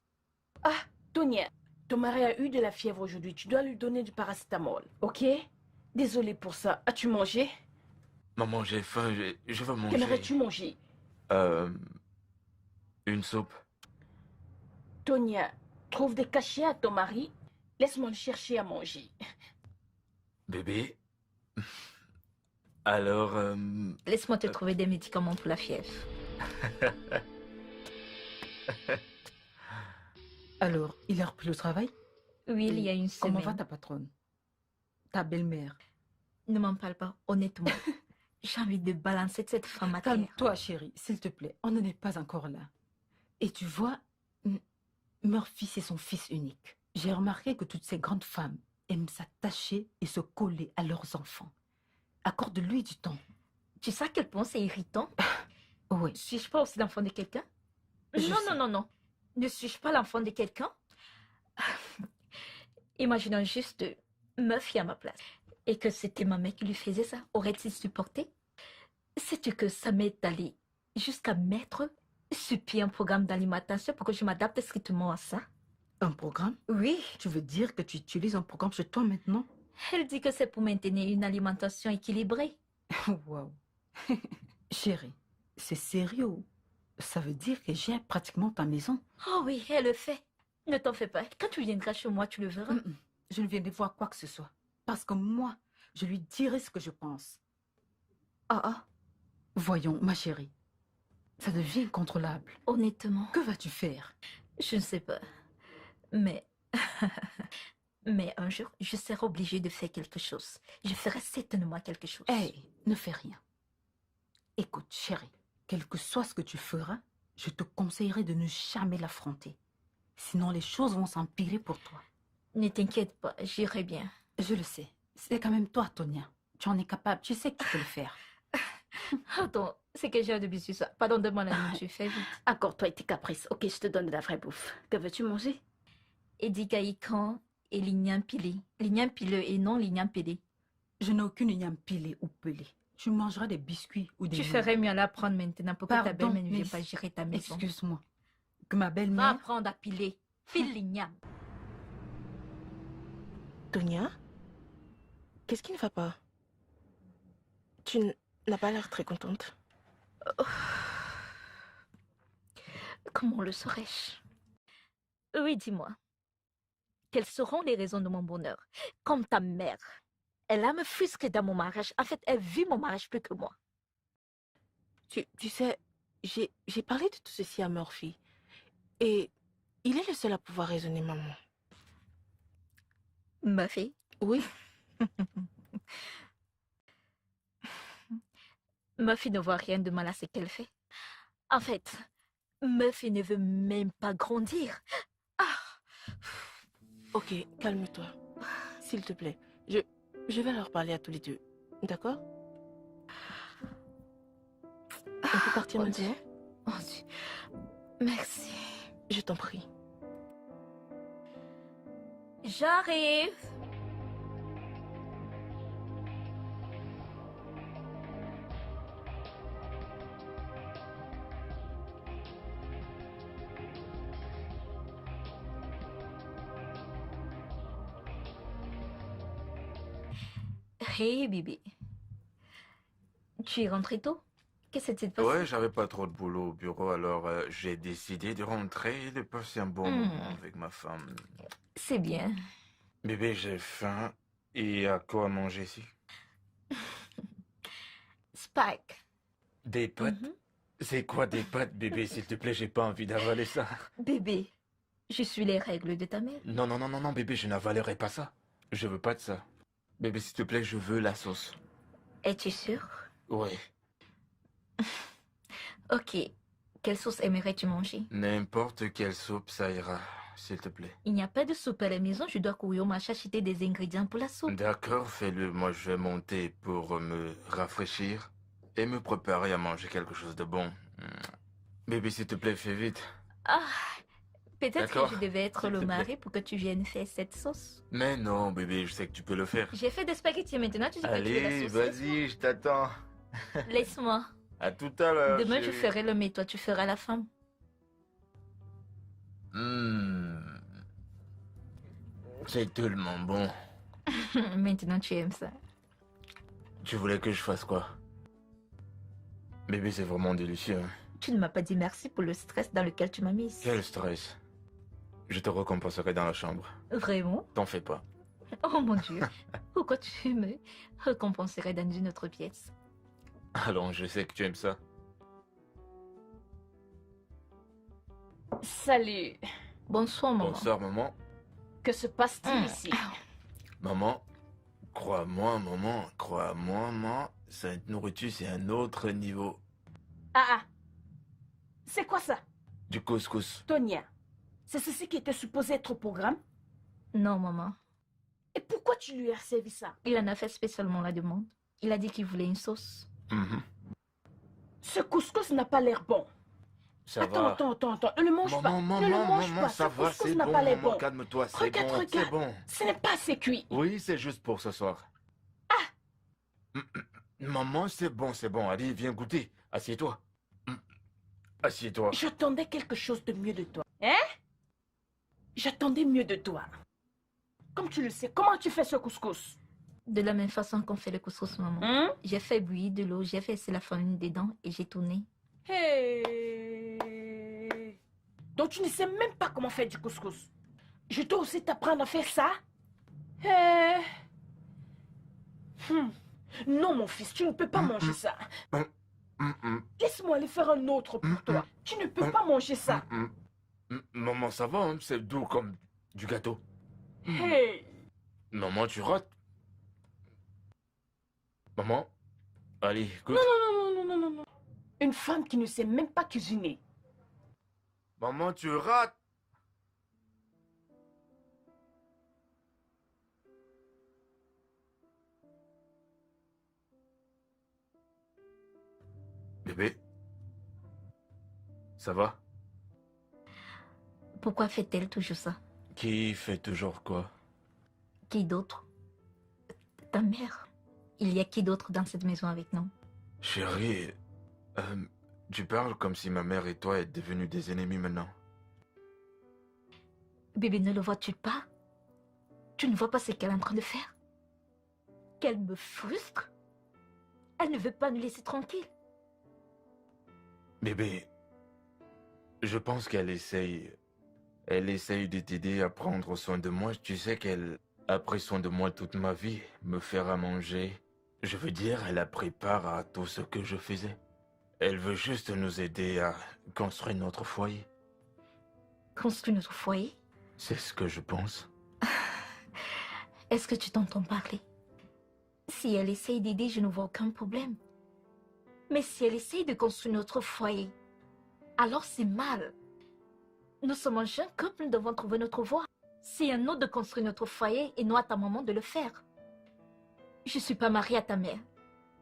Ah, Tonia, ton mari a eu de la fièvre aujourd'hui. Tu dois lui donner du paracétamol, ok? Désolé pour ça. As-tu mangé?
Maman, j'ai faim, je veux manger.
Qu'aimerais-tu manger?
Une soupe.
Tonia, trouve des cachets à ton mari. Laisse-moi le chercher à manger.
Bébé. Alors,
Laisse-moi te trouver des médicaments pour la fièvre.
Alors, il a repris le travail?
Oui, il y a une
Comment
semaine.
va ta patronne? Ta belle-mère?
Ne m'en parle pas, honnêtement. J'ai envie de balancer cette femme à terre.
Calme-toi, chérie, s'il te plaît. On n'en est pas encore là. Et tu vois, Murphy, c'est son fils unique. J'ai remarqué que toutes ces grandes femmes aiment s'attacher et se coller à leurs enfants. Accorde-lui du temps.
Tu sais à quel point c'est irritant?
Oui.
Suis-je pas aussi l'enfant de quelqu'un?
Je
Non,
sais.
non, non, non. Ne suis-je pas l'enfant de quelqu'un? Imaginons juste Murphy à ma place. Et que c'était ma mère qui lui faisait ça. Aurait-il supporté? Sais-tu que ça m'est allé jusqu'à mettre sur pied un programme d'alimentation pour que je m'adapte strictement à ça?
Un programme?
Oui.
Tu veux dire que tu utilises un programme chez toi maintenant?
Elle dit que c'est pour maintenir une alimentation équilibrée.
Waouh. Chérie, c'est sérieux. Ça veut dire que j'ai pratiquement ta maison.
Oh oui, elle le fait. Ne t'en fais pas. Quand tu viendras chez moi, tu le verras.
Je ne viendrai voir quoi que ce soit. Parce que moi, je lui dirai ce que je pense. Ah. Voyons, ma chérie. Ça devient incontrôlable.
Honnêtement,
Que vas-tu faire?
je ne sais pas. Mais... Mais un jour, je serai obligée de faire quelque chose. Je ferai certainement quelque chose.
Hey, ne fais rien. Écoute, chérie, quel que soit ce que tu feras, je te conseillerais de ne jamais l'affronter. Sinon, les choses vont s'empirer pour toi.
Ne t'inquiète pas, j'irai bien.
Je le sais. C'est quand même toi, Tonia. Tu en es capable. Tu sais que tu peux le faire.
Attends, c'est que j'ai de bisous ça. Pardon, demande la nourriture, fais vite.
Accorde-toi et tes caprices. Ok, je te donne de la vraie bouffe. Que veux-tu manger?
Edikaïkan et l'igname pilé. L'igname pileux et non l'igname pilé.
Je n'ai aucune igname pilée ou pelée. Tu mangeras des biscuits ou des
Tu
nouilles.
ferais mieux à l'apprendre maintenant pour que ta
Pardon,
belle-mère ne vienne
mais-
pas gérer ta maison.
Excuse-moi. Que ma
Va
belle-mère...
apprendre à piler. Pile l'igname.
Tonia, qu'est-ce qui ne va pas? Tu n'as pas l'air très contente.
Comment le saurais-je? Oui, dis-moi. Quelles seront les raisons de mon bonheur? Comme ta mère. Elle a me fusqué dans mon mariage. En fait, elle vit mon mariage plus que moi.
Tu sais, j'ai parlé de tout ceci à Murphy. Et il est le seul à pouvoir raisonner, maman.
Murphy?
Oui,
Murphy ne voit rien de mal à ce qu'elle fait. En fait, Murphy ne veut même pas grandir. Ah!
ok, calme-toi. S'il te plaît. Je vais leur parler à tous les deux. D'accord? On peut partir
Mon
maintenant?
Dieu. Mon Dieu. Merci.
Je t'en prie.
J'arrive. Hey, Bibi. Tu es rentré tôt? Qu'est-ce qui s'est passé?
Ouais, j'avais pas trop de boulot au bureau, alors j'ai décidé de rentrer et de passer un bon moment avec ma femme.
C'est bien.
Bébé, j'ai faim. Et à quoi manger ici?
Spike.
Des pâtes?
Mhm.
C'est quoi des pâtes, bébé? S'il te plaît, j'ai pas envie d'avaler ça.
Bébé, je suis les règles de ta mère.
Non, non, non, non, non, bébé, je n'avalerai pas ça. Je veux pas de ça. Bébé, s'il te plaît, je veux la sauce.
Es-tu sûr?
Ouais.
Ok. Quelle sauce aimerais-tu manger?
N'importe quelle soupe, ça ira, s'il te plaît.
Il n'y a pas de soupe à la maison, je dois courir au marché acheter des ingrédients pour la soupe.
D'accord, fais-le. Moi, je vais monter pour me rafraîchir et me préparer à manger quelque chose de bon. Bébé, s'il te plaît, fais vite.
Ah, peut-être
D'accord.
que je devais être
S'il te
le
plaît.
mari pour que tu viennes faire cette sauce.
Mais non, bébé, je sais que tu peux le faire.
J'ai fait des spaghettis maintenant, tu dis que tu veux la
Allez,
sauce.
vas-y, je t'attends.
Laisse-moi.
À tout à l'heure.
Demain, je
chérie.
ferai l'homme et toi, tu feras la femme.
C'est tellement bon.
Maintenant, tu aimes ça.
Tu voulais que je fasse quoi? Bébé, c'est vraiment délicieux. Hein.
Tu ne m'as pas dit merci pour le stress dans lequel tu m'as mise.
Quel stress. Je te récompenserai dans la chambre.
Vraiment?
T'en fais pas.
Oh mon Dieu. Pourquoi tu me récompenserais dans une autre pièce?
Allons, je sais que tu aimes ça.
Salut.
Bonsoir, maman.
Bonsoir, maman.
Que se passe-t-il ici?
Maman, crois-moi, maman, cette nourriture, c'est un autre niveau.
Ah. C'est quoi ça?
Du couscous.
Tonia, c'est ceci qui était supposé être au programme?
Non, maman.
Et pourquoi tu lui as servi ça?
Il en a fait spécialement la demande. Il a dit qu'il voulait une sauce.
Mhm.
Ce couscous n'a pas l'air bon.
Ça
Attends,
va.
attends. Ne le mange pas.
Maman,
Ne le
maman,
mange
maman,
pas.
ça
Ce
va,
couscous
c'est
n'a
bon,
pas l'air
maman,
bon.
calme-toi, c'est
Regarde,
bon, c'est
regarde.
bon.
Ce n'est pas assez cuit.
Oui, c'est juste pour ce soir. Maman, c'est bon. Allez, viens goûter. Assieds-toi. Assieds-toi.
J'attendais quelque chose de mieux de toi. Hein? J'attendais mieux de toi. Comme tu le sais, comment tu fais ce couscous?
De la même façon qu'on fait le couscous, maman.
Hein?
J'ai fait bouillir de l'eau, j'ai versé la farine dedans et j'ai tourné.
Hey. Donc tu ne sais même pas comment faire du couscous. Je dois aussi t'apprendre à faire ça? Hey. Non, mon fils, tu ne peux pas manger ça. Laisse-moi aller faire un autre pour toi. Tu ne peux pas manger ça.
Maman, ça va, hein, c'est doux comme du gâteau.
Hey.
Maman, tu rates. Maman, allez, goûte.
Non. Une femme qui ne sait même pas cuisiner.
Maman, tu rates. Bébé, ça va?
Pourquoi fait-elle toujours ça?
Qui fait toujours quoi?
Qui d'autre? Ta mère. Il y a qui d'autre dans cette maison avec nous?
Chérie, tu parles comme si ma mère et toi êtes devenus des ennemis maintenant.
Bébé, ne le vois-tu pas? Tu ne vois pas ce qu'elle est en train de faire? Qu'elle me frustre? Elle ne veut pas nous laisser tranquilles.
Bébé, je pense qu'elle essaye. Elle essaye de t'aider à prendre soin de moi. Tu sais qu'elle a pris soin de moi toute ma vie, me faire à manger. Je veux dire, elle a pris part à tout ce que je faisais. Elle veut juste nous aider à construire notre foyer.
Construire notre foyer?
C'est ce que je pense.
Est-ce que tu t'entends parler? Si elle essaye d'aider, je ne vois aucun problème. Mais si elle essaye de construire notre foyer, alors c'est mal. Nous sommes un jeune couple, nous devons trouver notre voie. C'est un autre de construire notre foyer et non à ta maman de le faire. Je ne suis pas mariée à ta mère.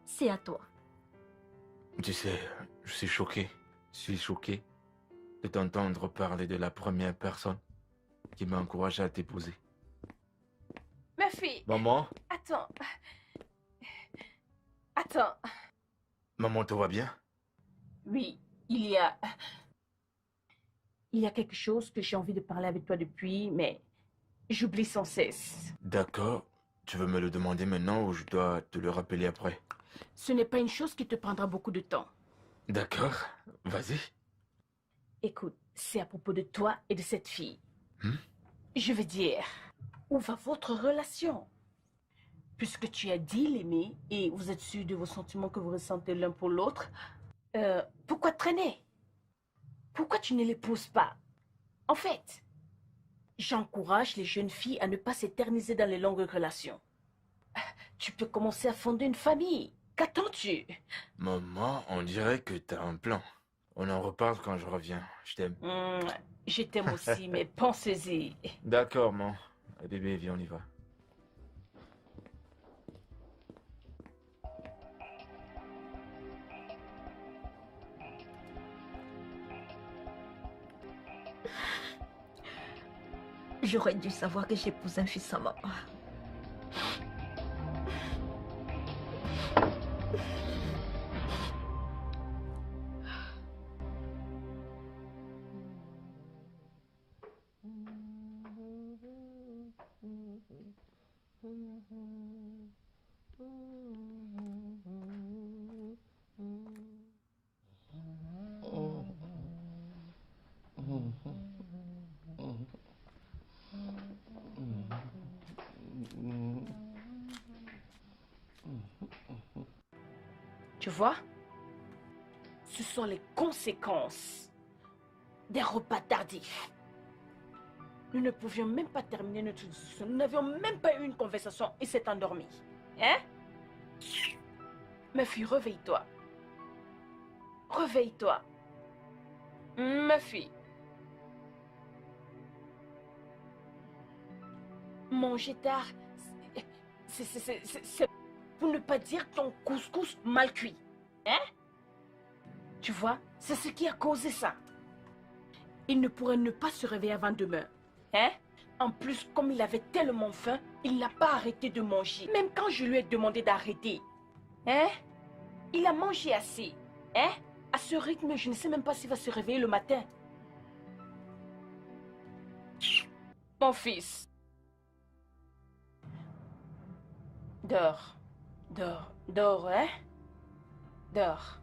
C'est à toi.
Tu sais, je suis choqué. Je suis choqué de t'entendre parler de la première personne qui m'a encouragé à t'épouser.
Ma fille,
Maman?
attends. Attends.
Maman, tout va bien?
Oui, il y a quelque chose que j'ai envie de parler avec toi depuis, mais j'oublie sans cesse.
D'accord. Tu veux me le demander maintenant ou je dois te le rappeler après?
Ce n'est pas une chose qui te prendra beaucoup de temps.
D'accord. Vas-y.
Écoute, c'est à propos de toi et de cette fille.
Hmm?
Je veux dire, où va votre relation? Puisque tu as dit l'aimer et vous êtes sûr de vos sentiments que vous ressentez l'un pour l'autre, pourquoi traîner? Pourquoi tu ne l'épouses pas? En fait, j'encourage les jeunes filles à ne pas s'éterniser dans les longues relations. Tu peux commencer à fonder une famille. Qu'attends-tu?
Maman, on dirait que t'as un plan. On en reparle quand je reviens. Je t'aime.
Je t'aime aussi, mais pensez-y.
D'accord, maman. Bébé, viens, on y va.
J'aurais dû savoir que j'épouse un fils à maman.
Tu vois? Ce sont les conséquences des repas tardifs. Nous ne pouvions même pas terminer notre discussion. Nous n'avions même pas eu une conversation et s'est endormi. Hein? Ma fille, réveille-toi. Réveille-toi. Ma fille. Manger tard, c'est pour ne pas dire ton couscous mal cuit. Hein? Tu vois, c'est ce qui a causé ça. Il ne pourrait ne pas se réveiller avant demain. Hein? En plus, comme il avait tellement faim, il n'a pas arrêté de manger. Même quand je lui ai demandé d'arrêter. Hein? Il a mangé assez. Hein? À ce rythme, je ne sais même pas s'il va se réveiller le matin. Mon fils. Dors. Dors. Dors, hein? Dors.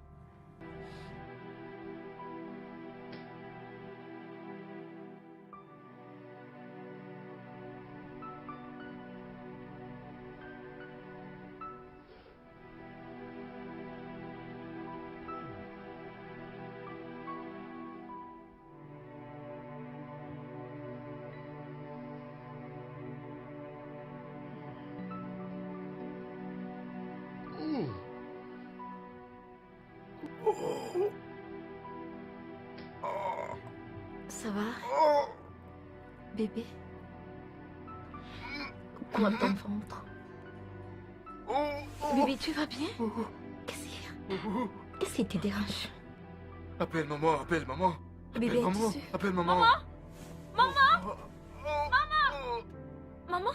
Ça va, bébé? Quoi ton ventre? Bébé, tu vas bien? Qu'est-ce qu'il y a? Qu'est-ce qui te dérange?
Appelle maman, appelle maman.
Bébé,
Appelle maman,
es-tu sûr?
appelle maman.
Maman?
Maman.
Maman?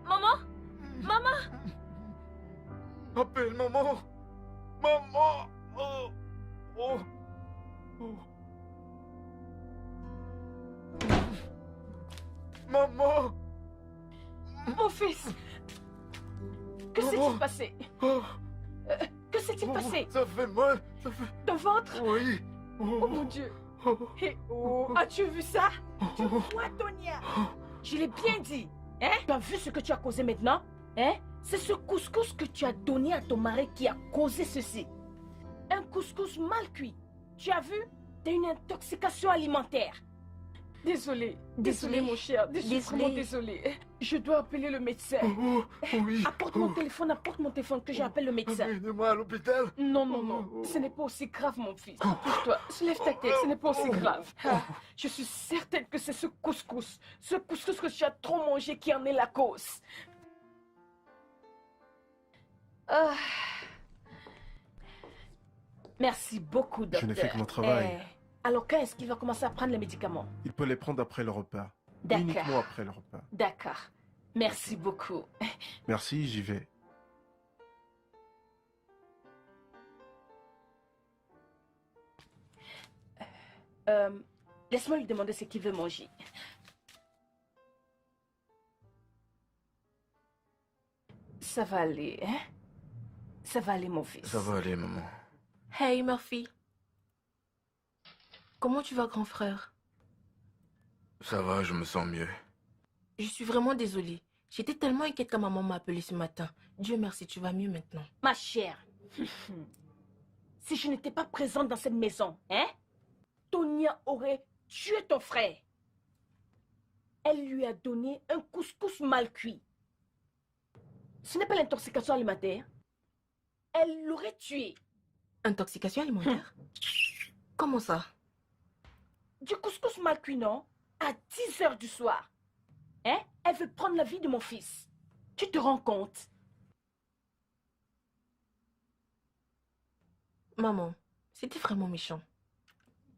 Maman? Maman?
Appelle maman. Maman. Oh. Oh. Oh. Maman.
Mon fils. Que
Maman.
s'est-il passé?
Oh.
Que s'est-il
Maman,
passé?
ça fait mal. Ça fait...
Ton ventre?
Oui.
Oh mon Dieu.
Oh.
Hey, oh, as-tu vu ça? Tu vois, Tonia? Je l'ai bien dit. Hein? Tu as vu ce que tu as causé maintenant? Hein? C'est ce couscous que tu as donné à ton mari qui a causé ceci. Un couscous mal cuit. Tu as vu? T'as une intoxication alimentaire. Désolé. Désolé, mon cher. Je suis vraiment désolée. Je dois appeler le médecin.
Oh, oui.
Apporte mon téléphone que j'appelle le médecin.
Amenez-moi à l'hôpital.
Non, non, non. Ce n'est pas aussi grave, mon fils. Pousse-toi. Lève ta tête. Ce n'est pas aussi grave. Ah, je suis certaine que c'est ce couscous. Ce couscous que tu as trop mangé qui en est la cause. Ah. Merci beaucoup, docteur.
Je n'ai fait que mon travail.
Alors, quand est-ce qu'il va commencer à prendre les médicaments?
Il peut les prendre après le repas.
D'accord.
Uniquement après le repas.
D'accord. Merci beaucoup.
Merci, j'y vais.
Laisse-moi lui demander ce qu'il veut manger. Ça va aller, hein? Ça va aller, mon fils.
Ça va aller, maman.
Hey Murphy. Comment tu vas, grand frère?
Ça va, je me sens mieux.
Je suis vraiment désolée. J'étais tellement inquiète quand maman m'a appelé ce matin. Dieu merci, tu vas mieux maintenant.
Ma chère, si je n'étais pas présente dans cette maison, hein? Tonia aurait tué ton frère. Elle lui a donné un couscous mal cuit. Ce n'est pas l'intoxication alimentaire. Elle l'aurait tué.
Intoxication alimentaire? Comment ça?
Du couscous mal cuit, non? À 10 heures du soir. Hein? Elle veut prendre la vie de mon fils. Tu te rends compte?
Maman, c'était vraiment méchant.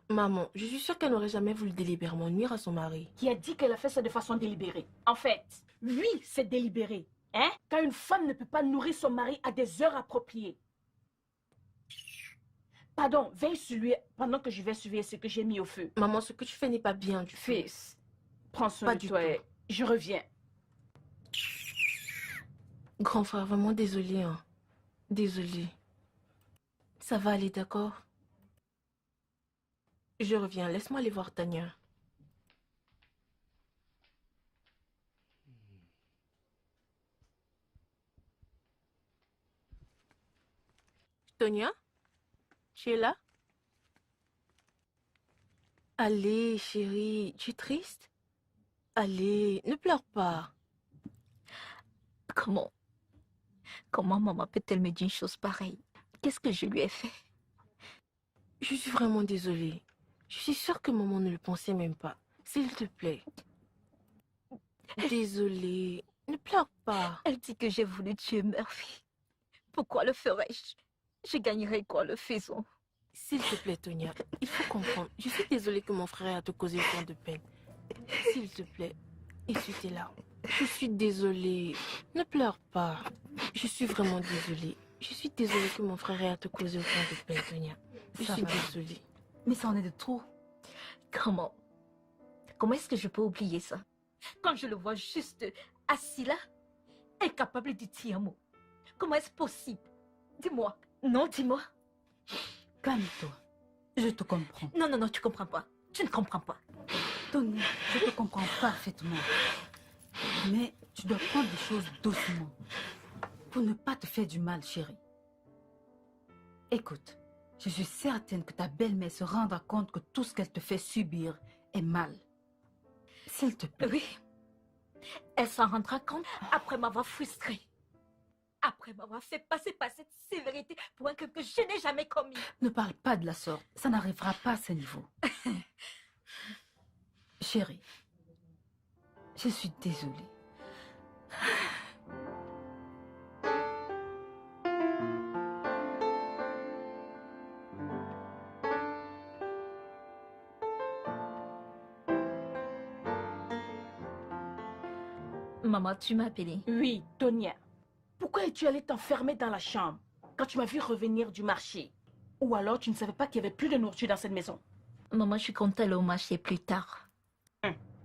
Maman, je suis sûre qu'elle n'aurait jamais voulu délibérément nuire à son mari.
Qui a dit qu'elle a fait ça de façon délibérée? En fait, oui, c'est délibéré. Hein? Quand une femme ne peut pas nourrir son mari à des heures appropriées. Pardon, veille sur lui pendant que je vais surveiller ce que j'ai mis au feu.
Maman, ce que tu fais n'est pas bien du tout.
Fils, prends soin
Pas
de
du
toi
tout.
et je reviens.
Grand frère, vraiment désolé, hein. Désolé. Ça va aller, d'accord? Je reviens, laisse-moi aller voir Tania. Tonia? Tu es là? Allez, chérie, tu es triste? Allez, ne pleure pas.
Comment maman peut-elle me dire une chose pareille? Qu'est-ce que je lui ai fait?
Je suis vraiment désolée. Je suis sûre que maman ne le pensait même pas. S'il te plaît. Désolée. Ne pleure pas.
Elle dit que j'ai voulu tuer Murphy.
Pourquoi le ferais-je? Je gagnerais quoi le faisant?
S'il te plaît, Tonia, il faut comprendre. Je suis désolée que mon frère ait à te causer autant de peine. S'il te plaît, essuie tes larmes. Je suis désolée. Ne pleure pas. Je suis vraiment désolée. Je suis désolée que mon frère ait à te causer autant de peine, Tonia. Je
Ça
suis
va.
désolée.
Mais ça en est de trop.
Comment? Comment est-ce que je peux oublier ça? Quand je le vois juste assis là, incapable de dire un mot. Comment est-ce possible? Dis-moi. Non, dis-moi.
Calme-toi. Je te comprends.
Non, non, non, tu comprends pas. Tu ne comprends pas.
Tony, je te comprends parfaitement. Mais tu dois prendre les choses doucement. Pour ne pas te faire du mal, chérie. Écoute, je suis certaine que ta belle-mère se rendra compte que tout ce qu'elle te fait subir est mal. S'il te plaît.
Oui. Elle s'en rendra compte après m'avoir frustrée. Après m'avoir fait passer par cette sévérité pour un crime que je n'ai jamais commis.
Ne parle pas de la sorte. Ça n'arrivera pas à ce niveau. Chérie, je suis désolée.
Maman, tu m'as appelé.
Oui, Tonia. Pourquoi es-tu allée t'enfermer dans la chambre quand tu m'as vu revenir du marché? Ou alors tu ne savais pas qu'il y avait plus de nourriture dans cette maison?
Maman, je compte aller au marché plus tard.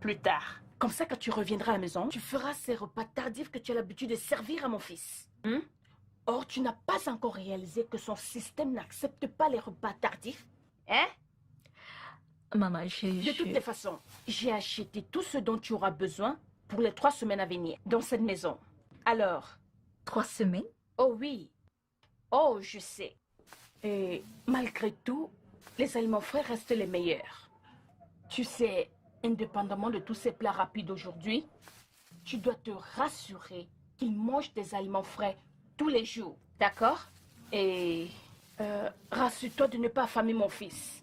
Plus tard. Comme ça, quand tu reviendras à la maison, tu feras ces repas tardifs que tu as l'habitude de servir à mon fils. Or, tu n'as pas encore réalisé que son système n'accepte pas les repas tardifs. Hein?
Maman,
De toutes les façons, j'ai acheté tout ce dont tu auras besoin pour les 3 semaines à venir dans cette maison. Alors,
3 semaines?
oh oui. Oh, je sais. Et malgré tout, les aliments frais restent les meilleurs. Tu sais, indépendamment de tous ces plats rapides aujourd'hui, tu dois te rassurer qu'il mange des aliments frais tous les jours. D'accord? Et rassure-toi de ne pas affamer mon fils.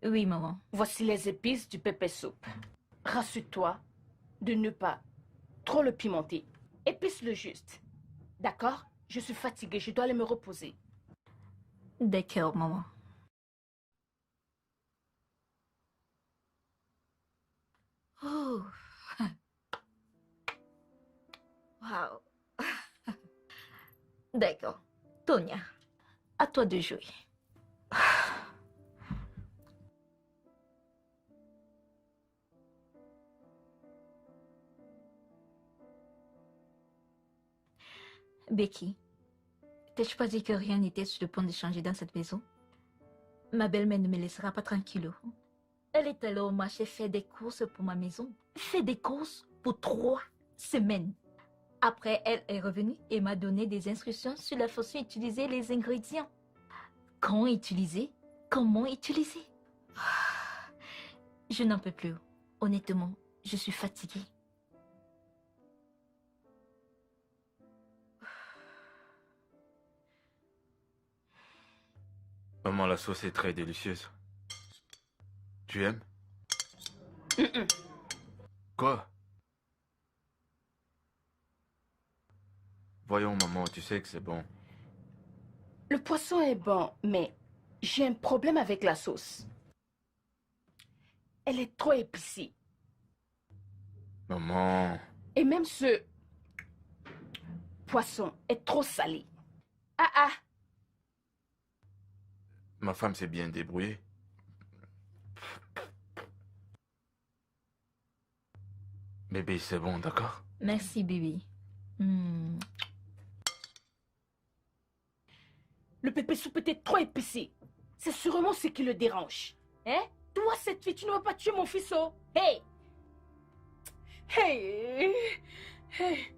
Oui, maman.
Voici les épices du pepper soup. Rassure-toi de ne pas trop le pimenter. Épice-le juste. D'accord? Je suis fatiguée, je dois aller me reposer.
D'accord, maman. Oh. Wow. D'accord. Tonia, à toi de jouer. Becky, t'ai-je pas dit que rien n'était sur le point de changer dans cette maison? Ma belle-mère ne me laissera pas tranquille. Elle est allée au marché faire des courses pour ma maison. Fait des courses pour 3 semaines. Après, elle est revenue et m'a donné des instructions sur la façon d'utiliser les ingrédients. Quand utiliser, comment utiliser. Je n'en peux plus. Honnêtement, je suis fatiguée.
Maman, la sauce est très délicieuse. Tu aimes? Quoi? Voyons, maman, tu sais que c'est bon.
Le poisson est bon, mais j'ai un problème avec la sauce. Elle est trop épicée.
Maman,
Et même ce poisson est trop salé. Ah ah!
ma femme s'est bien débrouillée. Bébé, c'est bon, d'accord?
Merci, bébé.
Le pépé soupe était trop épicé. C'est sûrement ce qui le dérange. Hein? Toi, cette fille, tu ne vas pas tuer mon fils, oh? Hey! Hey! Hey!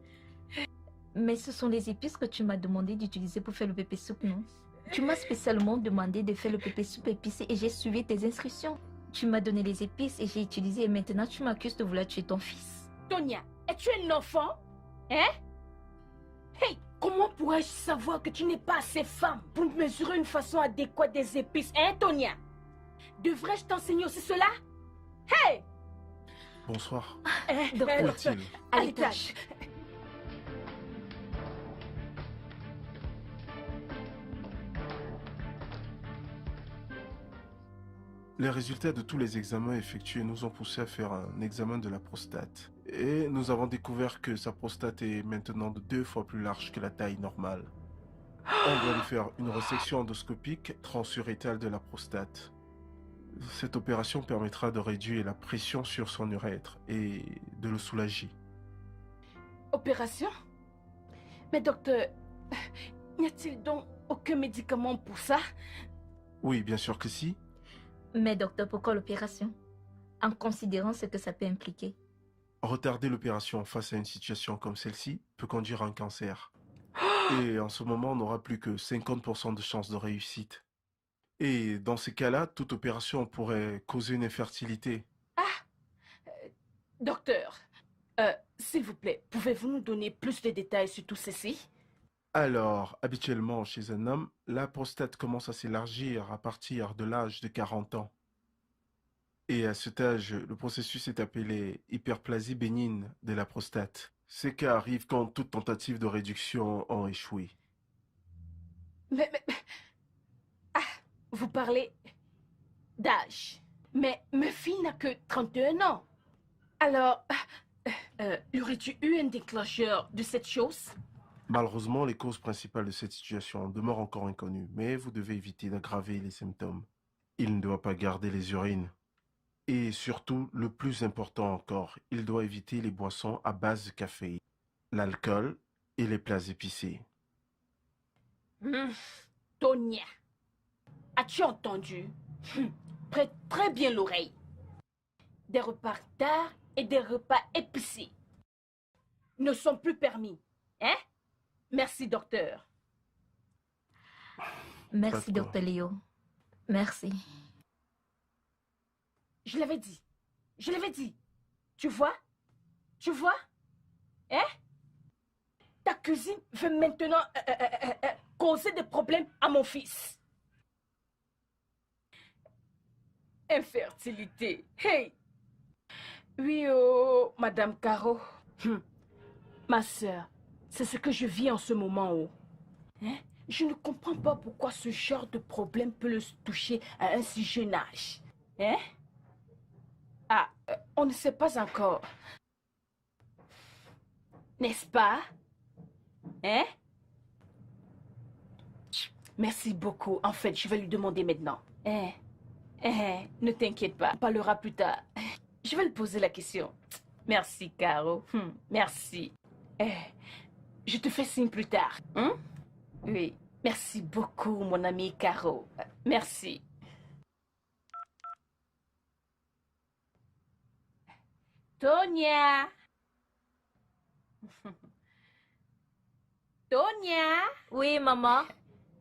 Mais ce sont les épices que tu m'as demandé d'utiliser pour faire le pépé soupe, non? Tu m'as spécialement demandé de faire le pépé soupe épicé et j'ai suivi tes instructions. Tu m'as donné les épices et j'ai utilisé et maintenant tu m'accuses de vouloir tuer ton fils.
Tonia, es-tu un enfant? Hein? Hey! Comment pourrais-je savoir que tu n'es pas assez femme pour mesurer une façon adéquate des épices, hein, Tonia? Devrais-je t'enseigner aussi cela? Hey!
Bonsoir.
Donc,
Où est-il?
à
à l'étage.
l'étage.
Les résultats de tous les examens effectués nous ont poussé à faire un examen de la prostate. Et nous avons découvert que sa prostate est maintenant de 2 fois plus large que la taille normale. On doit lui faire une resection endoscopique transurétale de la prostate. Cette opération permettra de réduire la pression sur son urètre et de le soulager.
Opération? Mais docteur, n'y a-t-il donc aucun médicament pour ça?
Oui, bien sûr que si.
Mais docteur, pourquoi l'opération? En considérant ce que ça peut impliquer.
Retarder l'opération face à une situation comme celle-ci peut conduire à un cancer. Et en ce moment, on n'aura plus que 50% de chances de réussite. Et dans ces cas-là, toute opération pourrait causer une infertilité.
Docteur, s'il vous plaît, pouvez-vous nous donner plus de détails sur tout ceci?
Alors, habituellement, chez un homme, la prostate commence à s'élargir à partir de l'âge de 40 ans. Et à cet âge, le processus est appelé hyperplasie bénigne de la prostate. Ces cas arrivent quand toute tentative de réduction a échoué.
Mais... vous parlez d'âge. Mais ma fille n'a que 31 ans. Alors, y aurait-tu eu un déclencheur de cette chose?
Malheureusement, les causes principales de cette situation demeurent encore inconnues, mais vous devez éviter d'aggraver les symptômes. Il ne doit pas garder les urines. Et surtout, le plus important encore, il doit éviter les boissons à base de café, l'alcool et les plats épicés.
Tonia, as-tu entendu? Prête très bien l'oreille. Des repas tard et des repas épicés ne sont plus permis. Hein? Merci, docteur.
Merci,
Pas de quoi.
docteur Léo. Merci.
Je l'avais dit. Je l'avais dit. Tu vois? Tu vois? Hein? Ta cousine veut maintenant causer des problèmes à mon fils. Infertilité. Hey! Oui, oh, Madame Caro. Ma sœur, c'est ce que je vis en ce moment. Oh. Hein? Je ne comprends pas pourquoi ce genre de problème peut le toucher à un si jeune âge. Hein? Ah, on ne sait pas encore. N'est-ce pas? Hein? Merci beaucoup. En fait, je vais lui demander maintenant. Ne t'inquiète pas, on parlera plus tard. Je vais lui poser la question. Merci, Caro. Merci. Je te fais signe plus tard. Hein? Oui. Merci beaucoup, mon ami Caro. Merci. Tonia! Tonia!
Oui, maman.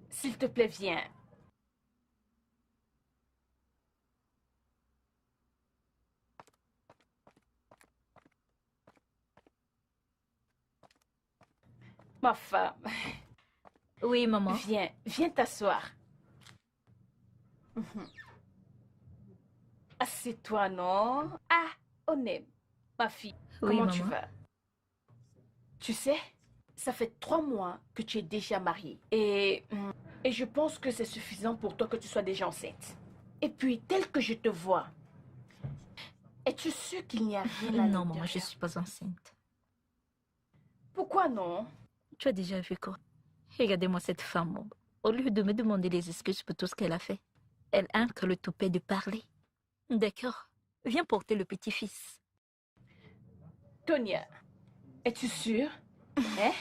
S'il te plaît, viens. Ma femme,
Oui, maman.
viens t'asseoir. Assieds-toi, non? Ah, on aime. Ma fille,
Oui,
comment tu
maman.
vas? Tu sais, ça fait 3 mois que tu es déjà mariée. Et je pense que c'est suffisant pour toi que tu sois déjà enceinte. Et puis, tel que je te vois, es-tu sûre qu'il n'y a rien là?
Non, maman, je ne suis pas enceinte.
Pourquoi non?
Tu as déjà vu quoi? Regardez-moi cette femme. Au lieu de me demander des excuses pour tout ce qu'elle a fait, elle a que le toupet de parler. D'accord. Viens porter le petit-fils.
Tonia, es-tu sûre? Hein?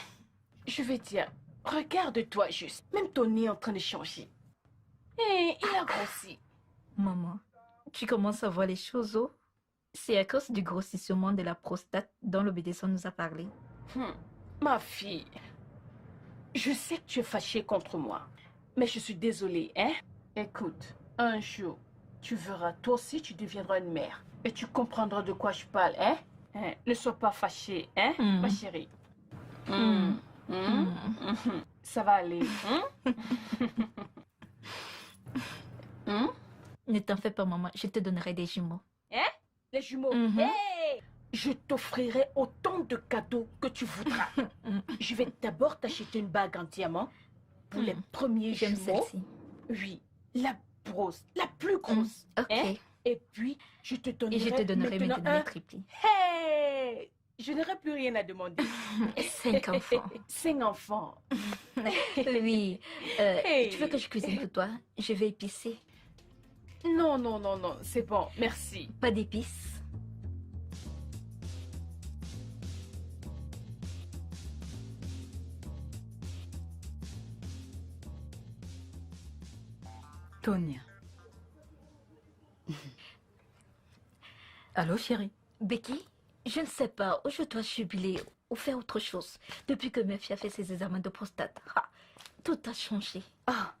Je vais dire, regarde-toi juste. Même ton nez est en train de changer. Et il a grossi.
Maman, tu commences à voir les choses, oh? C'est à cause du grossissement de la prostate dont l'obédissant nous a parlé.
Ma fille, je sais que tu es fâchée contre moi, mais je suis désolée, hein? Écoute, un jour, tu verras, toi aussi tu deviendras une mère. Et tu comprendras de quoi je parle, hein? Ne sois pas fâchée, hein, ma chérie? Ça va aller,
Ne t'en fais pas, maman, je te donnerai des jumeaux.
Hein? Les jumeaux. Hey! Je t'offrirai autant de cadeaux que tu voudras. Je vais d'abord t'acheter une bague en diamant pour les premiers
J'aime
jumeaux.
celle-ci.
Oui, la grosse, la plus grosse.
Ok.
Hein? Et puis, je te donnerai,
Et je te donnerai maintenant
un...
les triplis.
Hey! Je n'aurai plus rien à demander.
5 enfants.
5 enfants.
Oui.
Hey.
Tu veux que je cuisine pour toi? Je vais épicer.
Non, non, non, non, c'est bon, merci.
Pas d'épices.
Tonia. Allô, chérie?
Becky, je ne sais pas où je dois jubiler ou faire autre chose. Depuis que Murphy a fait ses examens de prostate, tout a changé.
Ah,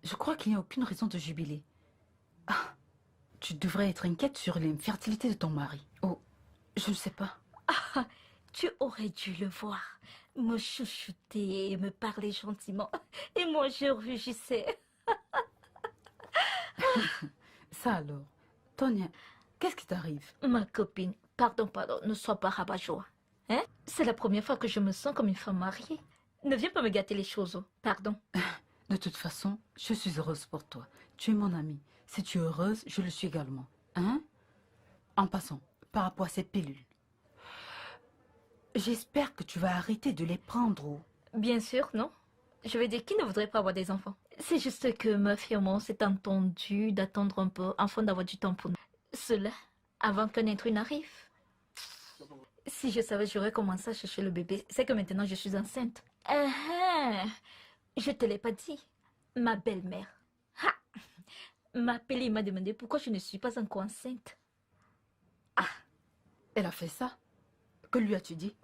je crois qu'il n'y a aucune raison de jubiler. Ah, tu devrais être inquiète sur l'infertilité de ton mari. Oh, je ne sais pas.
Tu aurais dû le voir, me chouchouter et me parler gentiment. Et moi, je rugissais.
Ça alors, Tonia, qu'est-ce qui t'arrive?
Ma copine, pardon, ne sois pas rabat-joie. Hein? C'est la première fois que je me sens comme une femme mariée. Ne viens pas me gâter les choses, oh. Pardon.
De toute façon, je suis heureuse pour toi. Tu es mon amie. Si tu es heureuse, je le suis également. Hein? En passant, par rapport à ces pilules, j'espère que tu vas arrêter de les prendre. Oh.
Bien sûr, non. Je veux dire, qui ne voudrait pas avoir des enfants? C'est juste que Murphy et moi, on s'est entendu d'attendre un peu afin d'avoir du temps pour nous. Cela, avant qu'un intrus n'arrive. Si je savais, j'aurais commencé à chercher le bébé. C'est que maintenant, je suis enceinte. Je te l'ai pas dit. Ma belle-mère m'a appelé et m'a demandé pourquoi je ne suis pas encore enceinte.
Elle a fait ça? Que lui as-tu dit?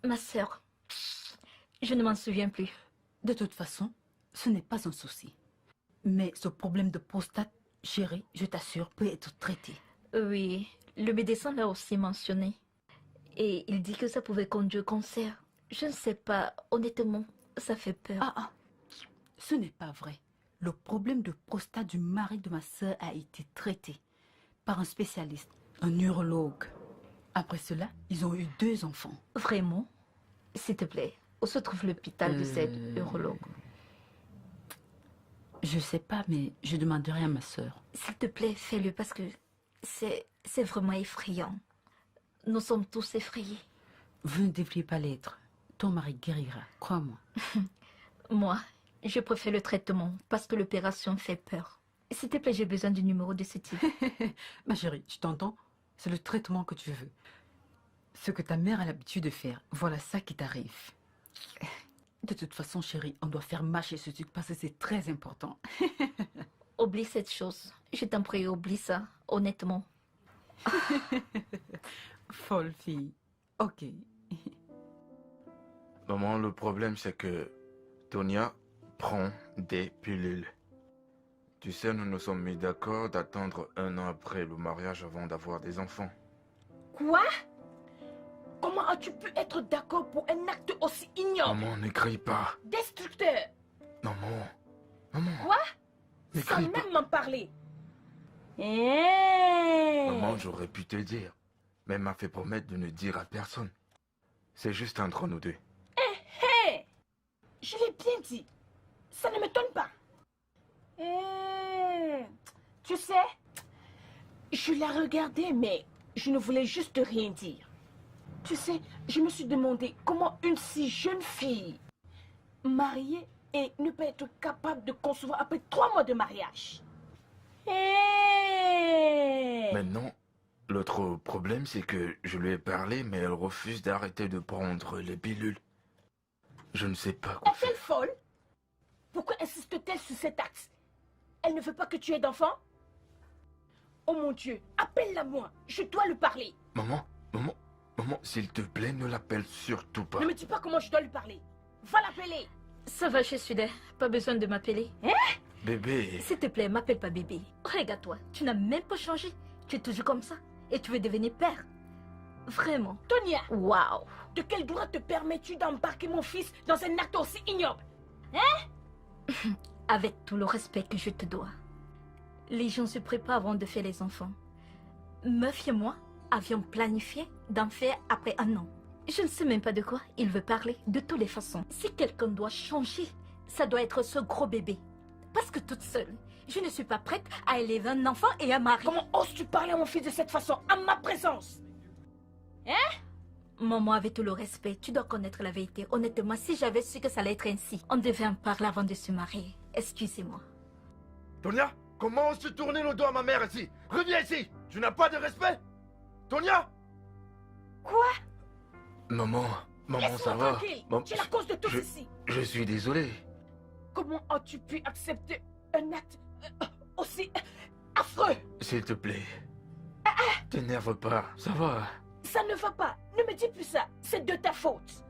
Ma sœur, je ne m'en souviens plus.
De toute façon, ce n'est pas un souci. Mais ce problème de prostate, chérie, je t'assure, peut être traité.
Oui, le médecin l'a aussi mentionné. Et il dit que ça pouvait conduire au cancer. Je ne sais pas, honnêtement, ça fait peur.
Ce n'est pas vrai. Le problème de prostate du mari de ma sœur a été traité par un spécialiste, un urologue. Après cela, ils ont eu 2 enfants.
Vraiment? S'il te plaît, où se trouve l'hôpital de cette urologue?
Je sais pas, mais je demanderai à ma sœur.
S'il te plaît, fais-le parce que c'est vraiment effrayant. Nous sommes tous effrayés.
Vous ne devriez pas l'être. Ton mari guérira, crois-moi.
Moi, je préfère le traitement parce que l'opération fait peur. S'il te plaît, j'ai besoin du numéro de ce type.
Ma chérie, tu t'entends? C'est le traitement que tu veux. Ce que ta mère a l'habitude de faire, voilà ça qui t'arrive. De toute façon, chérie, on doit faire marcher ce truc parce que c'est très important.
Oublie cette chose. Je t'en prie, oublie ça, honnêtement.
Folle fille. Ok.
Maman, le problème c'est que Tonia prend des pilules. Tu sais, nous nous sommes mis d'accord d'attendre 1 an après le mariage avant d'avoir des enfants.
Quoi? Comment as-tu pu être d'accord pour un acte aussi ignoble?
Maman, ne crie pas.
Destructeur!
Maman. Maman.
Quoi?
Ne
Sans
crie pas.
même m'en parler.
Maman, j'aurais pu te dire. Mais elle m'a fait promettre de ne dire à personne. C'est juste entre nous deux.
Hé! Je l'ai bien dit. Ça ne m'étonne pas. Tu sais, je l'ai regardé, mais je ne voulais juste rien dire. Tu sais, je me suis demandé comment une si jeune fille, mariée et ne peut être capable de concevoir après 3 mois de mariage.
Maintenant, l'autre problème, c'est que je lui ai parlé, mais elle refuse d'arrêter de prendre les pilules. Je ne sais pas quoi
Est-elle
faire.
folle? Pourquoi insiste-t-elle sur cet acte? Elle ne veut pas que tu aies d'enfant? Oh mon Dieu, appelle-la moi, je dois lui parler.
Maman, s'il te plaît, ne l'appelle surtout pas.
Ne me dis pas comment je dois lui parler. Va l'appeler.
Ça va, je suis là. Pas besoin de m'appeler.
Bébé.
S'il te plaît, m'appelle pas bébé. Regarde-toi, tu n'as même pas changé. Tu es toujours comme ça. Et tu veux devenir père. Vraiment.
Tonia,
Waouh.
de quel droit te permets-tu d'embarquer mon fils dans un acte aussi ignoble?
Avec tout le respect que je te dois. Les gens se préparent avant de faire les enfants. Meuf et moi avions planifié d'en faire après 1 an. Je ne sais même pas de quoi il veut parler. De toutes les façons, si quelqu'un doit changer, ça doit être ce gros bébé. Parce que toute seule, Je ne suis pas prête à élever un enfant et un mari.
Comment oses-tu parler à mon fils de cette façon, à ma présence?
Maman, avec tout le respect, tu dois connaître la vérité. Honnêtement, si j'avais su que ça allait être ainsi, on devait en parler avant de se marier. Excusez-moi.
Tonia, comment oses-tu tourner le dos à ma mère ici? Reviens ici. Tu n'as pas de respect? Tonia?
Quoi?
Maman, ça
Laisse-moi
va?
tranquille.
Maman,
Tu es la cause de tout ceci.
je suis désolé.
Comment as-tu pu accepter un acte aussi affreux?
S'il te plaît. T'énerve pas, ça va.
Ça ne va pas. Ne me dis plus ça. C'est de ta faute.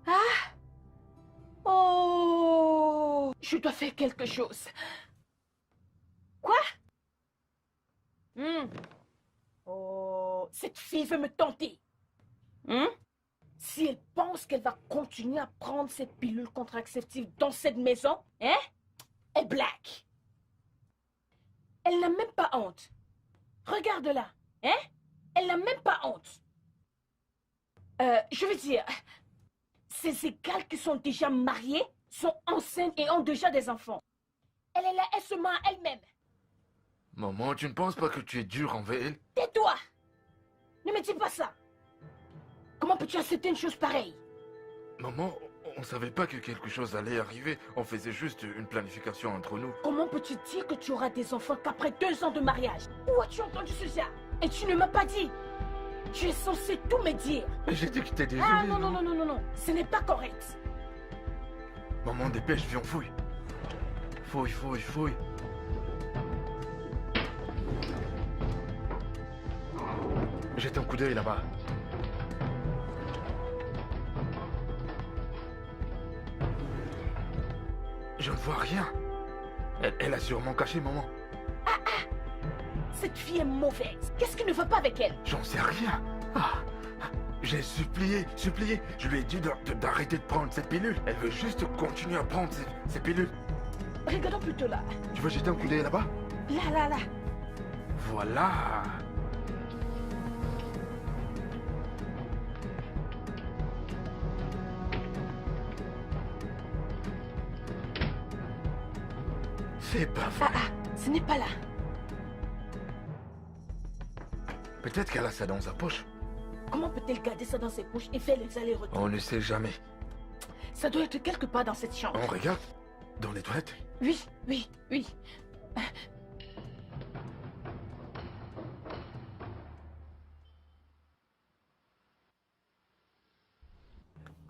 Ah! Oh! Je dois faire quelque chose. Quoi? Oh, cette fille veut me tenter. Si elle pense qu'elle va continuer à prendre cette pilule contraceptive dans cette maison, elle blague. Elle n'a même pas honte. Regarde-la, Elle n'a même pas honte. Je veux dire, ses égales qui sont déjà mariées, sont enceintes et ont déjà des enfants. Elle est là, elle se ment à elle-même.
Maman, tu ne penses pas que tu es dur envers elle?
Tais-toi! Ne me dis pas ça. Comment peux-tu accepter une chose pareille?
Maman, on savait pas que quelque chose allait arriver. On faisait juste une planification entre nous.
Comment peux-tu dire que tu auras des enfants qu'après 2 ans de mariage? Où as-tu entendu cela? Et tu ne m'as pas dit. Tu es censé tout me dire.
Mais j'ai dit que t'es désolé.
Ah non. Ce n'est pas correct.
Maman, dépêche, viens, fouille. Fouille. Jette un coup d'œil là-bas. Je ne vois rien. Elle a sûrement caché, maman.
Cette fille est mauvaise. Qu'est-ce qui ne va pas avec elle?
J'en sais rien. J'ai supplié. Je lui ai dit d'arrêter de prendre cette pilule. Elle veut juste continuer à prendre ces pilules.
Regardons plutôt là.
Tu veux jeter un coup d'œil là-bas?
Là.
Voilà. C'est pas vrai.
Ce n'est pas là.
Peut-être qu'elle a ça dans sa poche.
Comment peut-elle garder ça dans ses poches et faire les allers-retours?
On ne sait jamais.
Ça doit être quelque part dans cette chambre.
On regarde dans les toilettes.
Oui.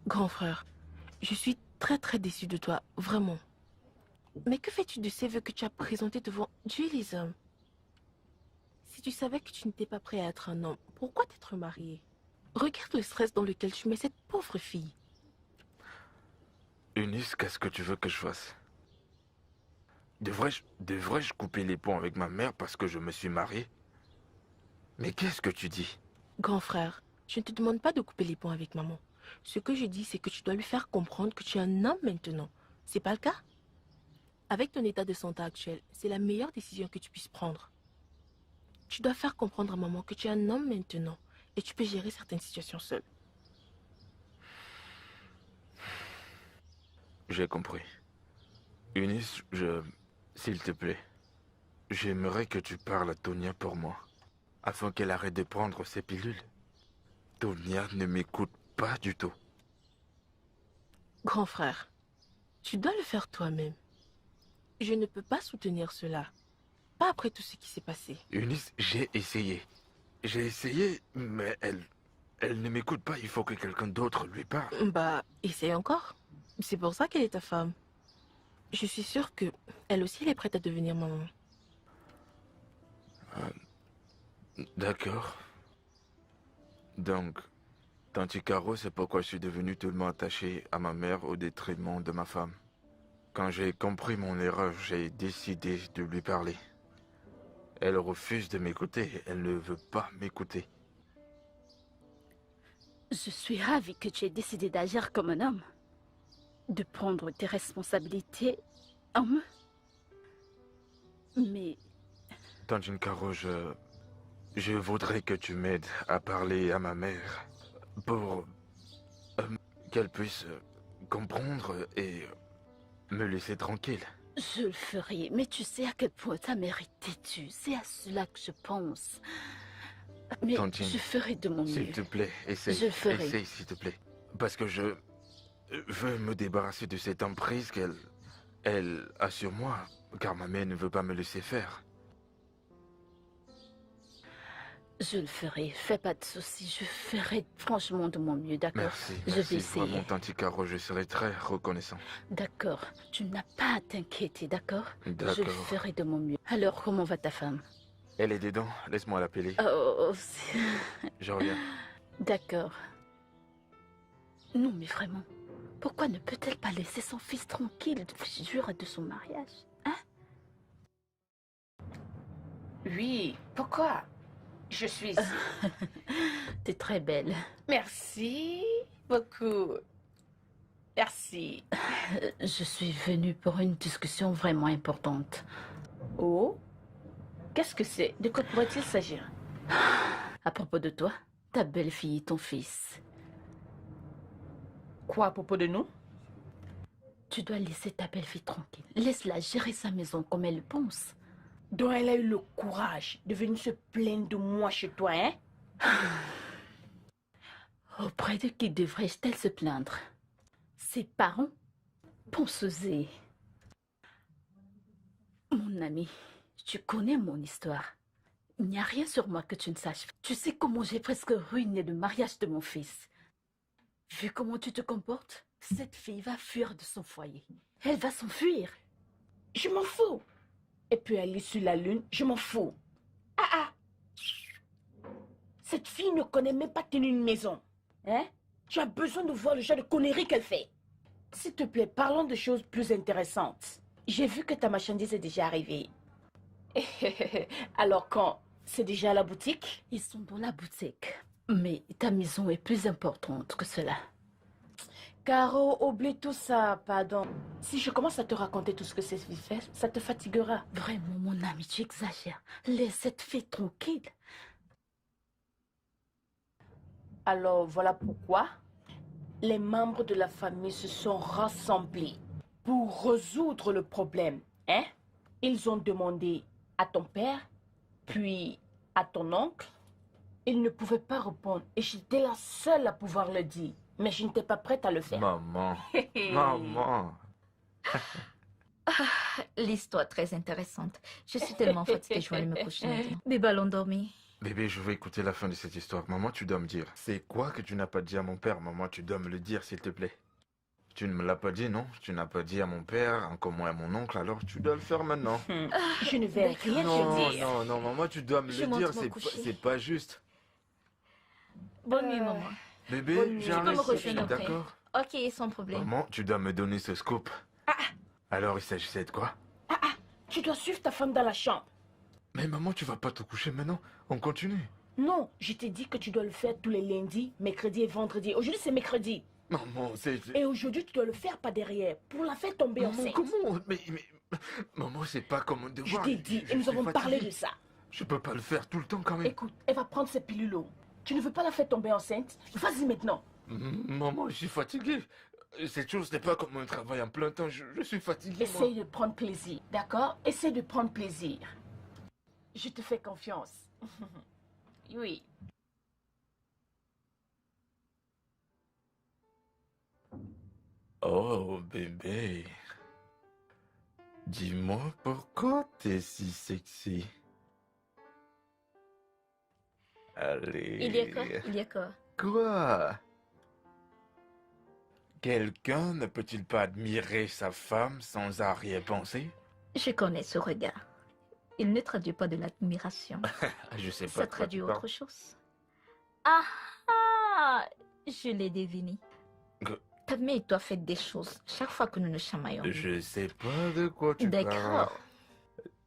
Grand frère, je suis très déçue de toi, vraiment. Mais que fais-tu de ces vœux que tu as présentés devant Dieu et les hommes? Si tu savais que tu n'étais pas prêt à être un homme, pourquoi t'être marié? Regarde le stress dans lequel tu mets cette pauvre fille.
Eunice, qu'est-ce que tu veux que je fasse? Devrais-je couper les ponts avec ma mère parce que je me suis marié? Mais qu'est-ce que tu dis?
Grand frère, je ne te demande pas de couper les ponts avec maman. Ce que je dis, c'est que tu dois lui faire comprendre que tu es un homme maintenant. C'est pas le cas? Avec ton état de santé actuel, c'est la meilleure décision que tu puisses prendre. Tu dois faire comprendre à maman que tu es un homme maintenant et tu peux gérer certaines situations seul.
J'ai compris. Eunice, s'il te plaît, j'aimerais que tu parles à Tonia pour moi, afin qu'elle arrête de prendre ses pilules. Tonia ne m'écoute pas du tout.
Grand frère, tu dois le faire toi-même. Je ne peux pas soutenir cela. Pas après tout ce qui s'est passé.
Eunice, j'ai essayé. Mais elle ne m'écoute pas. Il faut que quelqu'un d'autre lui parle.
Bah, essaye encore. C'est pour ça qu'elle est ta femme. Je suis sûre que elle aussi, elle est prête à devenir maman.
D'accord. Donc, Tanti Caro, c'est pourquoi je suis devenu tellement attaché à ma mère au détriment de ma femme. Quand j'ai compris mon erreur, j'ai décidé de lui parler. Elle refuse de m'écouter. Elle ne veut pas m'écouter.
Je suis ravie que tu aies décidé d'agir comme un homme. De prendre tes responsabilités en main. Mais
Tanti Caro, je voudrais que tu m'aides à parler à ma mère pour qu'elle puisse comprendre et me laisser tranquille.
Je le ferai, mais tu sais à quel point ta mère est têtue. C'est à cela que je pense. Mais
Tantine,
je ferai de mon
s'il
mieux.
te plaît, essaye.
Je le ferai.
Essaye, s'il te plaît. Parce que je veux me débarrasser de cette emprise qu'elle a sur moi, car ma mère ne veut pas me laisser faire.
Je le ferai. Fais pas de soucis. Je ferai franchement de mon mieux, d'accord?
Merci,
Je
merci.
vais essayer.
Vraiment, Tanti Caro, je serai très reconnaissant.
D'accord. Tu n'as pas à t'inquiéter, d'accord? Je le
D'accord.
ferai de mon mieux. Alors, comment va ta femme?
Elle est dedans, laisse-moi l'appeler.
Oh,
Je reviens.
d'accord. Non, mais vraiment, pourquoi ne peut-elle pas laisser son fils tranquille depuis le jour de son mariage? Hein?
Oui, pourquoi? Je suis ici.
T'es très belle.
Merci beaucoup. Merci.
Je suis venue pour une discussion vraiment importante.
Oh? Qu'est-ce que c'est? De quoi pourrait-il s'agir?
À propos de toi, ta belle-fille et ton fils.
Quoi à propos de nous?
Tu dois laisser ta belle-fille tranquille. Laisse-la gérer sa maison comme elle le pense.
Donc elle a eu le courage de venir se plaindre de moi chez toi, hein?
Auprès de qui devrais-je-t-elle se plaindre? Ses parents? Pensez-y. Mon ami, tu connais mon histoire. Il n'y a rien sur moi que tu ne saches. Tu sais comment j'ai presque ruiné le mariage de mon fils. Vu comment tu te comportes, cette fille va fuir de son foyer. Elle va s'enfuir.
Je m'en fous. Et puis aller sur la lune, je m'en fous. Ah ah! Cette fille ne connaît même pas tenir une maison. Hein? Tu as besoin de voir le genre de conneries qu'elle fait. S'il te plaît, parlons de choses plus intéressantes. J'ai vu que ta marchandise est déjà arrivée. Alors quand? C'est déjà à la boutique?
Ils sont dans la boutique. Mais ta maison est plus importante que cela.
Caro, oublie tout ça, pardon. Si je commence à te raconter tout ce que cette fille fait, ça te fatiguera.
Vraiment, mon ami, tu exagères. Laisse cette fille tranquille.
Alors voilà pourquoi les membres de la famille se sont rassemblés pour résoudre le problème. Hein? Ils ont demandé à ton père, puis à ton oncle. Ils ne pouvaient pas répondre et j'étais la seule à pouvoir le dire. Mais je n'étais pas prête à le faire.
Maman, maman.
L'histoire très intéressante. Je suis tellement fatiguée, je vais aller me coucher maintenant. Bébé, allons dormir.
Bébé, je veux écouter la fin de cette histoire. Maman, tu dois me dire. C'est quoi que tu n'as pas dit à mon père? Maman, tu dois me le dire, s'il te plaît. Tu ne me l'as pas dit, non? Tu n'as pas dit à mon père, encore moins à mon oncle, alors tu dois le faire maintenant.
Je ne vais rien
Non,
te dire.
non, non, maman, tu dois me
Je
le
monte
dire,
me
c'est
coucher.
pas juste.
Bonne nuit, maman.
Bébé,
Bonne nuit.
j'arrête,
Tu peux me rejoindre après.
d'accord?
Ok, sans problème.
Maman, tu dois me donner ce scoop. Alors, il s'agissait de quoi?
Tu dois suivre ta femme dans la chambre.
Mais maman, tu vas pas te coucher maintenant? On continue.
Non, je t'ai dit que tu dois le faire tous les lundis, mercredis et vendredis. Aujourd'hui, c'est mercredi.
Maman, c'est...
Et aujourd'hui, tu dois le faire pas derrière pour la faire tomber
Maman,
enceinte.
comment? Mais... Maman, c'est pas comme un
Je
devoir.
t'ai dit,
je
et nous
suis
avons parlé
fatigué.
de ça.
Je peux pas le faire tout le temps quand même.
Écoute, elle va prendre ses pilules. Tu ne veux pas la faire tomber enceinte? Vas-y maintenant.
Maman, je suis fatigué. Cette chose n'est pas comme un travail en plein temps. Je suis fatigué, moi.
Essaye de prendre plaisir, d'accord? Essaye de prendre plaisir. Je te fais confiance. Oui.
Oh, bébé. Dis-moi pourquoi t'es si sexy. Allez.
Il y a quoi? Il y a quoi?
Quoi? Quelqu'un ne peut-il pas admirer sa femme sans arrière-pensée?
Je connais ce regard. Il ne traduit pas de l'admiration.
Je sais pas.
Ça
de quoi
traduit
tu
autre
parles.
chose. Ah ah! Je l'ai deviné.
Que-
Ta mère et toi faites des choses chaque fois que nous nous chamaillons.
Je sais pas de quoi tu parles.
D'accord.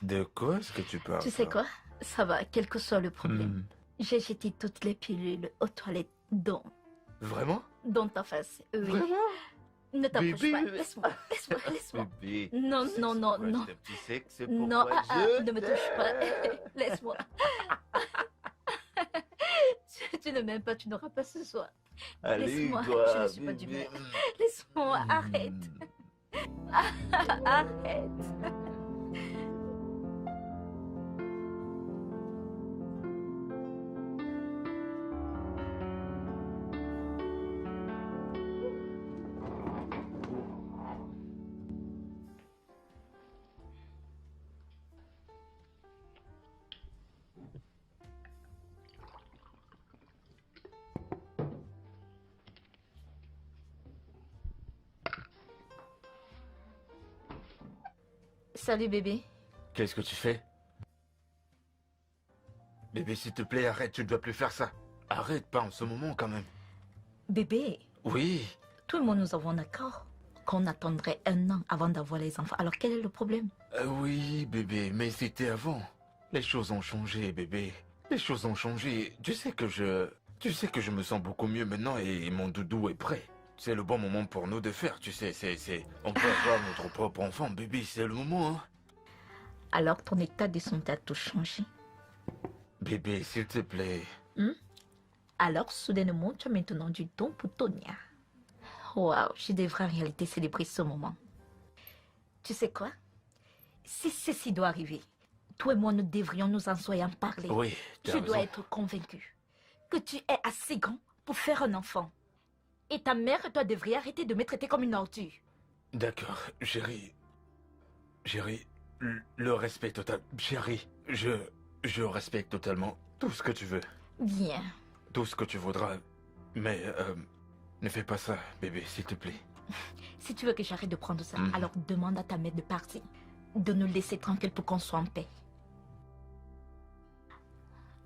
De quoi est-ce que tu parles?
Tu sais quoi? Ça va, quel que soit le problème.
Hmm.
J'ai jeté toutes les pilules aux toilettes
Vraiment?
dans ta face. Oui.
Vraiment?
Ne t'approche
Bébé.
pas. Laisse-moi, laisse-moi, laisse-moi.
Bébé.
Non,
c'est
non, non,
quoi,
non.
ce petit sexe, c'est
Non,
pourquoi je
ne me touche pas.
t'aime.
Laisse-moi. Tu ne m'aimes pas, tu n'auras pas ce soir.
Allez,
Laisse-moi,
toi,
je ne suis pas
bébé.
d'humeur. Laisse-moi, arrête. Arrête. Salut bébé.
Qu'est-ce que tu fais? Bébé, s'il te plaît, arrête, tu ne dois plus faire ça. Arrête, pas en ce moment quand même.
Bébé,
Oui,
tout le monde nous avons d'accord qu'on attendrait 1 an avant d'avoir les enfants. Alors quel est le problème?
oui, bébé, mais c'était avant. Les choses ont changé, bébé. Les choses ont changé. Tu sais que je me sens beaucoup mieux maintenant et mon doudou est prêt. C'est le bon moment pour nous de faire, tu sais, on peut avoir notre propre enfant, bébé, c'est le moment, hein.
Alors ton état de santé a tout changé.
Bébé, s'il te plaît.
Alors soudainement, tu as maintenant du don pour Tonia. Waouh, je devrais en réalité célébrer ce moment. Tu sais quoi? Si ceci doit arriver, toi et moi, nous devrions nous en soyons parler.
Oui, tu as
Je dois
raison.
être convaincue que tu es assez grand pour faire un enfant. Et ta mère et toi devriez arrêter de me traiter comme une ordure.
D'accord, chérie. Chérie, le respect total. Chérie, je respecte totalement tout ce que tu veux.
Bien.
Tout ce que tu voudras. Mais, ne fais pas ça, bébé, s'il te plaît.
Si tu veux que j'arrête de prendre ça,
Mhm.
alors demande à ta mère de partir. De nous laisser tranquilles pour qu'on soit en paix.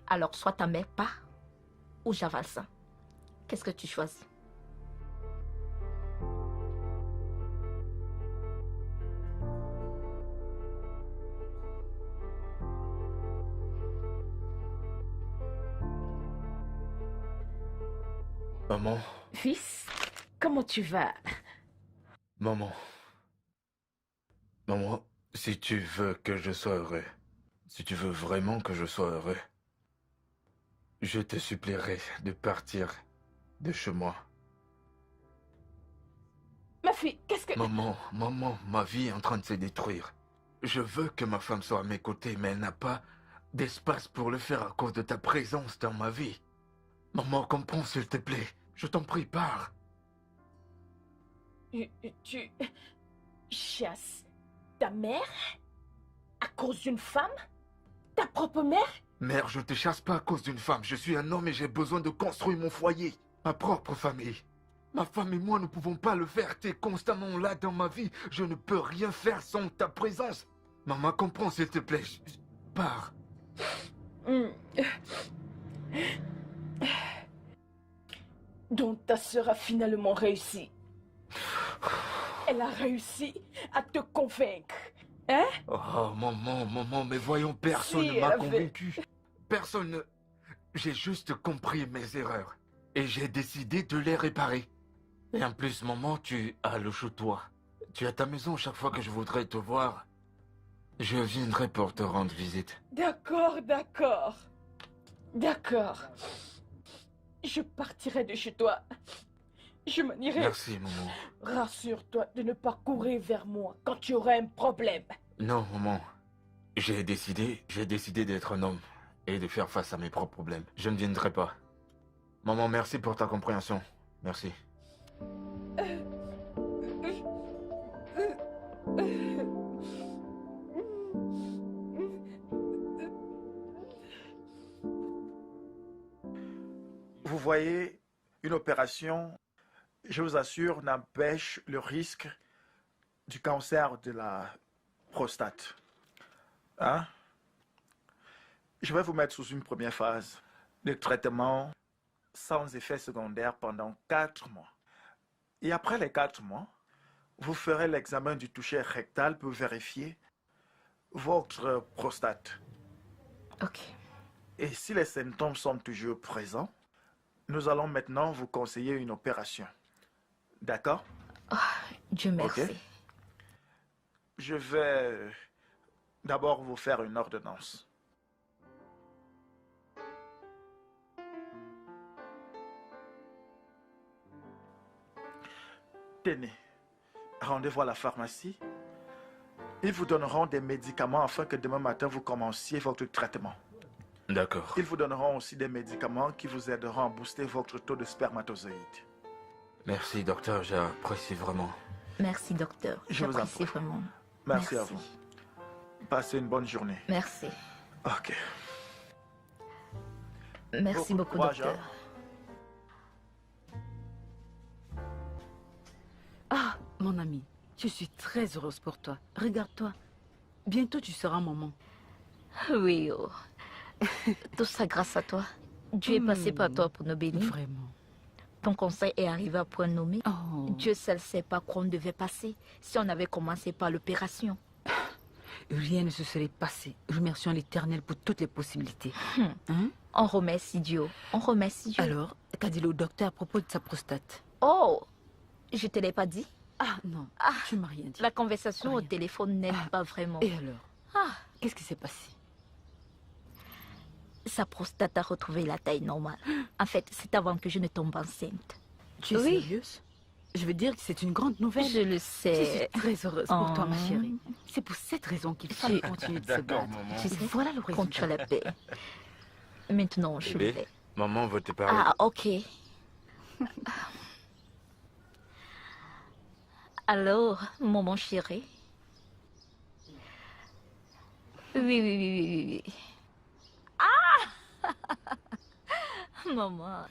Alors, soit ta mère part, ou j'avale ça. Qu'est-ce que tu choisis?
Maman,
Fils, comment tu vas?
maman. Maman, si tu veux que je sois heureux, si tu veux vraiment que je sois heureux, je te supplierai de partir de chez moi.
Ma fille, qu'est-ce que...
Maman, ma vie est en train de se détruire. Je veux que ma femme soit à mes côtés, mais elle n'a pas d'espace pour le faire à cause de ta présence dans ma vie. Maman, comprends s'il te plaît. Je t'en prie, pars.
Tu chasses ta mère à cause d'une femme? Ta propre mère?
Mère, je ne te chasse pas à cause d'une femme. Je suis un homme et j'ai besoin de construire mon foyer, ma propre famille. Ma femme et moi ne pouvons pas le faire. Tu es constamment là dans ma vie. Je ne peux rien faire sans ta présence. Maman, comprends s'il te plaît. Pars.
Donc ta sœur a finalement réussi. Elle a réussi à te convaincre. Hein?
Oh, maman, mais voyons, personne
Si,
ne
elle
m'a
avait-
convaincu. Personne ne... J'ai juste compris mes erreurs. Et j'ai décidé de les réparer. Et en plus, maman, tu as le chez-toi. Tu as ta maison chaque fois que je voudrais te voir. Je viendrai pour te rendre visite.
D'accord, d'accord. D'accord. Je partirai de chez toi. Je m'en irai.
Merci, maman.
Rassure-toi de ne pas courir vers moi quand tu auras un problème.
Non, maman. J'ai décidé d'être un homme et de faire face à mes propres problèmes. Je ne viendrai pas. Maman, merci pour ta compréhension. Merci.
Vous voyez, une opération, je vous assure, n'empêche le risque du cancer de la prostate. Hein? Je vais vous mettre sous une première phase de traitement sans effet secondaire pendant 4 mois. Et après les 4 mois, vous ferez l'examen du toucher rectal pour vérifier votre prostate.
Ok.
Et si les symptômes sont toujours présents, nous allons maintenant vous conseiller une opération. D'accord?
Dieu merci.
Ok. Je vais d'abord vous faire une ordonnance. Tenez, rendez-vous à la pharmacie. Ils vous donneront des médicaments afin que demain matin vous commenciez votre traitement.
D'accord.
Ils vous donneront aussi des médicaments qui vous aideront à booster votre taux de spermatozoïdes.
Merci, docteur. J'apprécie vraiment.
Merci, docteur.
Je vous en
J'apprécie
prie.
vraiment.
Merci à vous. Passez une bonne journée.
Merci.
Ok.
Merci
Beaucoup de
beaucoup,
courage,
docteur.
Ah, mon ami, je suis très heureuse pour toi. Regarde-toi. Bientôt, tu seras maman.
Oui, oh. Tout ça grâce à toi. Dieu est passé par toi pour nous bénir.
Vraiment.
Ton conseil est arrivé à point nommé.
Oh.
Dieu seul sait pas quoi on devait passer si on avait commencé par l'opération.
Rien ne se serait passé. Remercions l'Éternel pour toutes les possibilités. Hein?
On remercie Dieu. On remercie Dieu.
Alors, qu'a dit le docteur à propos de sa prostate?
Oh, je te l'ai pas dit.
Ah non, tu m'as rien dit.
La conversation au
Rien.
téléphone n'aide pas vraiment.
Et alors?
Ah,
Qu'est-ce qui s'est passé?
sa prostate a retrouvé la taille normale. En fait, c'est avant que je ne tombe enceinte.
Tu es
Oui.
sérieuse? Je veux dire que c'est une grande nouvelle.
Je le
Je
sais.
suis très heureuse pour toi, ma
Oh.
chérie. C'est pour cette raison qu'il faut
Tu-
continuer de se
D'accord,
battre.
maman.
Tu sais,
Voilà le résultat.
contre la paix. Maintenant, je
Bébé,
vais.
maman veut te parler.
Ah, ok. Alors, maman chérie. Oui, oui, oui, oui, oui, oui. Ah! Maman,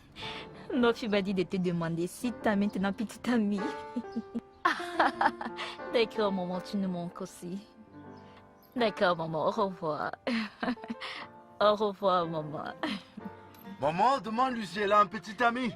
non, tu m'as dit de te demander si tu as maintenant petite amie. D'accord, maman, tu nous manques aussi. D'accord, maman, au revoir. Au revoir, maman.
Maman, demande-lui si elle a un petit ami.